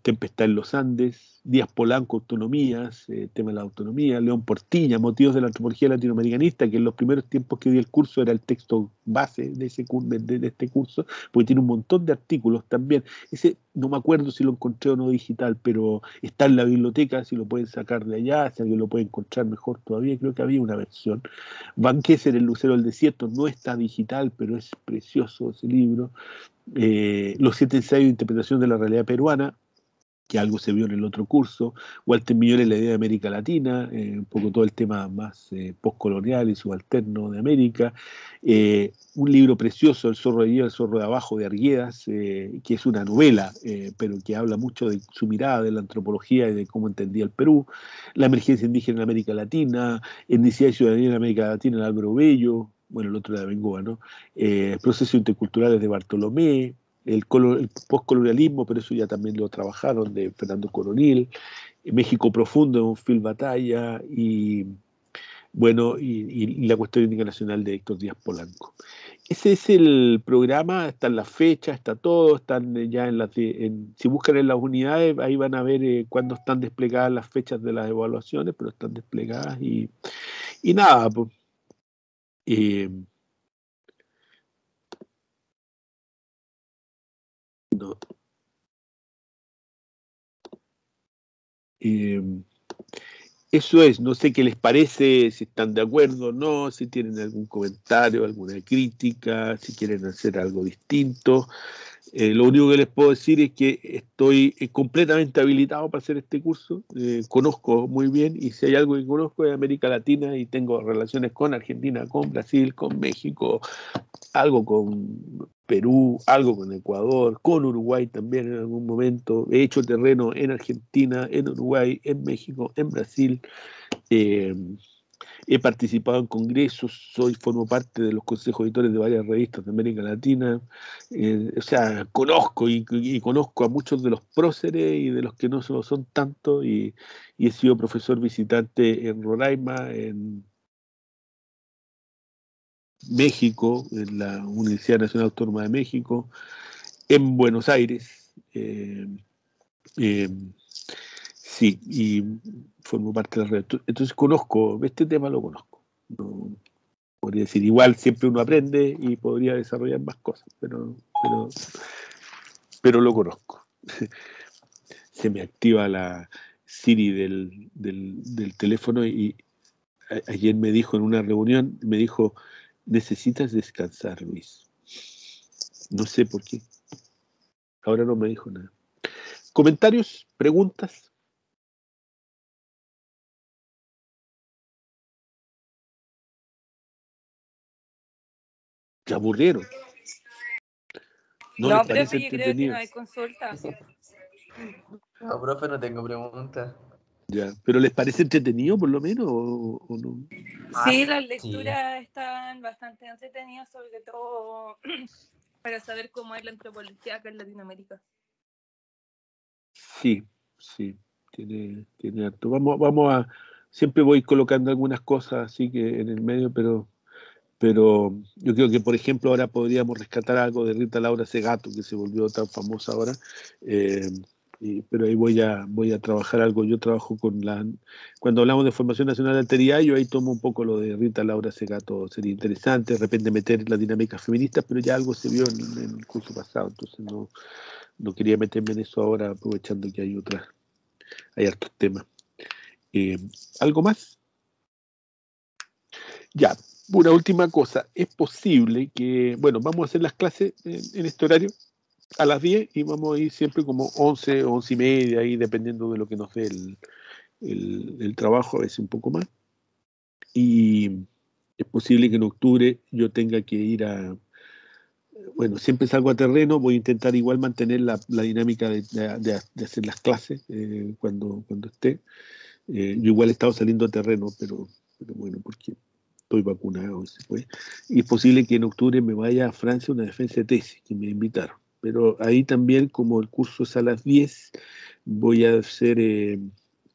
Tempestad en los Andes, Díaz Polanco, Autonomías, tema de la autonomía, León Portiña, Motivos de la antropología latinoamericanista, que en los primeros tiempos que di el curso era el texto base de, de este curso, porque tiene un montón de artículos también. Ese no me acuerdo si lo encontré o no digital, pero está en la biblioteca, si lo pueden sacar de allá, si alguien lo puede encontrar mejor todavía, creo que había una versión. Van Kessel, El Lucero del Desierto, no está digital, pero es precioso ese libro. Los 7 ensayos de interpretación de la realidad peruana, que algo se vio en el otro curso, Walter Miñones, La idea de América Latina, un poco todo el tema más postcolonial y subalterno de América, un libro precioso, El zorro de arriba, el zorro de abajo, de Arguedas, que es una novela, pero que habla mucho de su mirada de la antropología y de cómo entendía el Perú, La emergencia indígena en América Latina, Etnicidad y ciudadanía en América Latina, el Álvaro Bello, bueno, el otro de Bengoa, ¿no? Procesos interculturales de Bartolomé, el postcolonialismo, pero eso ya también lo trabajaron, de Fernando Coronil, México Profundo, de Bonfil Batalla, y bueno, y la cuestión étnica nacional de Héctor Díaz Polanco. Ese es el programa, están las fechas, está todo, están ya en si buscan en las unidades, ahí van a ver cuándo están desplegadas las fechas de las evaluaciones, pero están desplegadas y nada, pues, eh, no, eh, Eso es, no sé qué les parece, si están de acuerdo o no, si tienen algún comentario, alguna crítica, si quieren hacer algo distinto. Lo único que les puedo decir es que estoy completamente habilitado para hacer este curso. Conozco muy bien, y si hay algo que conozco es América Latina, y tengo relaciones con Argentina, con Brasil, con México, algo con Perú, algo con Ecuador, con Uruguay también en algún momento. He hecho terreno en Argentina, en Uruguay, en México, en Brasil. Eh, He participado en congresos, formo parte de los consejos editores de varias revistas de América Latina. O sea, conozco y conozco a muchos de los próceres y de los que no lo son tanto, y he sido profesor visitante en Roraima, en México, en la Universidad Nacional Autónoma de México, en Buenos Aires. Eh, sí, y formo parte de la red. Entonces conozco, este tema lo conozco. No, podría decir, igual siempre uno aprende y podría desarrollar más cosas, pero lo conozco. Se me activa la Siri del teléfono, y ayer me dijo en una reunión, me dijo: necesitas descansar, Luis. No sé por qué. Ahora no me dijo nada. ¿Comentarios? ¿Preguntas? ¿Se aburrieron? ¿No les No, parece profe, yo creo que entretenido? no hay consulta. No, profe, no tengo preguntas. Ya, ¿pero les parece entretenido por lo menos o no? Sí, las Sí. lecturas están bastante entretenidas, sobre todo para saber cómo es la antropología acá en Latinoamérica. Sí, sí, tiene harto. Vamos a, siempre voy colocando algunas cosas así que en el medio, pero yo creo que, por ejemplo, ahora podríamos rescatar algo de Rita Laura Segato, que se volvió tan famosa ahora. eh, pero ahí voy a trabajar algo. Yo trabajo cuando hablamos de formación nacional de alteridad, yo ahí tomo un poco lo de Rita Laura Segato. Sería interesante de repente meter las dinámicas feministas, pero ya algo se vio en el curso pasado, entonces no quería meterme en eso ahora, aprovechando que hay hartos temas. ¿Algo más? Ya, una última cosa. Es posible que, bueno, vamos a hacer las clases en este horario a las 10, y vamos a ir siempre como 11, 11 y media, ahí dependiendo de lo que nos dé el trabajo, a veces un poco más. Y es posible que en octubre yo tenga que ir bueno, siempre salgo a terreno, voy a intentar igual mantener la dinámica de hacer las clases cuando esté. Yo igual he estado saliendo a terreno, pero bueno, porque estoy vacunado, se puede. Y es posible que en octubre me vaya a Francia a una defensa de tesis, que me invitaron. Pero ahí también, como el curso es a las 10, voy a hacer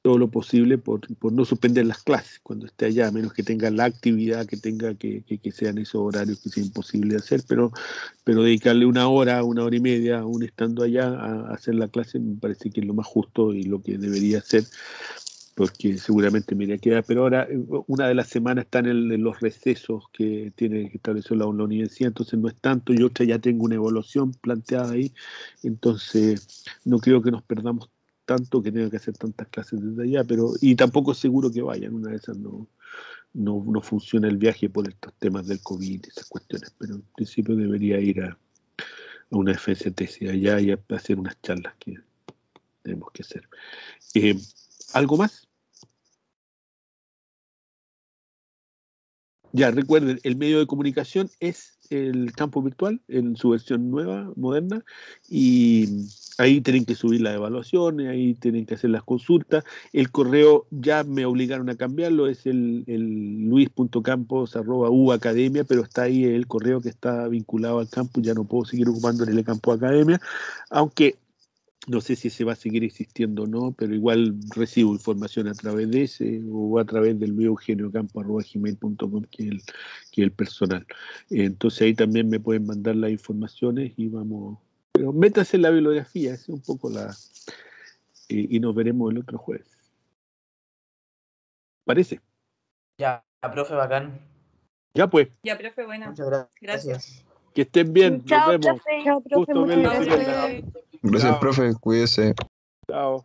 todo lo posible por no suspender las clases cuando esté allá, a menos que tenga la actividad que tenga que sean esos horarios que sea imposible de hacer, pero dedicarle una hora y media, aún estando allá, a hacer la clase, me parece que es lo más justo y lo que debería hacer, porque seguramente me iría a quedar. Pero ahora, una de las semanas está en los recesos que tiene que establecer la universidad, entonces no es tanto, y otra ya tengo una evaluación planteada ahí, entonces no creo que nos perdamos tanto, que tenga que hacer tantas clases desde allá, y tampoco es seguro que vayan, una de esas no funciona el viaje por estos temas del COVID y esas cuestiones, pero en principio debería ir a una FST allá y a hacer unas charlas que tenemos que hacer. ¿Algo más? Ya, recuerden, el medio de comunicación es el campo virtual en su versión nueva, moderna, y ahí tienen que subir las evaluaciones, ahí tienen que hacer las consultas. El correo ya me obligaron a cambiarlo, es el luis.campos@uacademia, pero está ahí el correo que está vinculado al campus, ya no puedo seguir ocupando el campo academia, aunque no sé si se va a seguir existiendo o no, pero igual recibo información a través de ese o a través del eugeniocampo@gmail.com, que es el personal. Entonces ahí también me pueden mandar las informaciones y vamos. Pero métase en la bibliografía, esa es un poco y nos veremos el otro jueves. ¿Parece? Ya, profe, bacán. Ya pues, Ya, profe, bueno. Muchas Gracias. gracias. que estén bien, nos Chao, vemos. profe. Chao, profe. Gusto Muchas verlos, Chao, Miranda. gracias. profe. Gracias, Chao. profe, cuídese. Chao.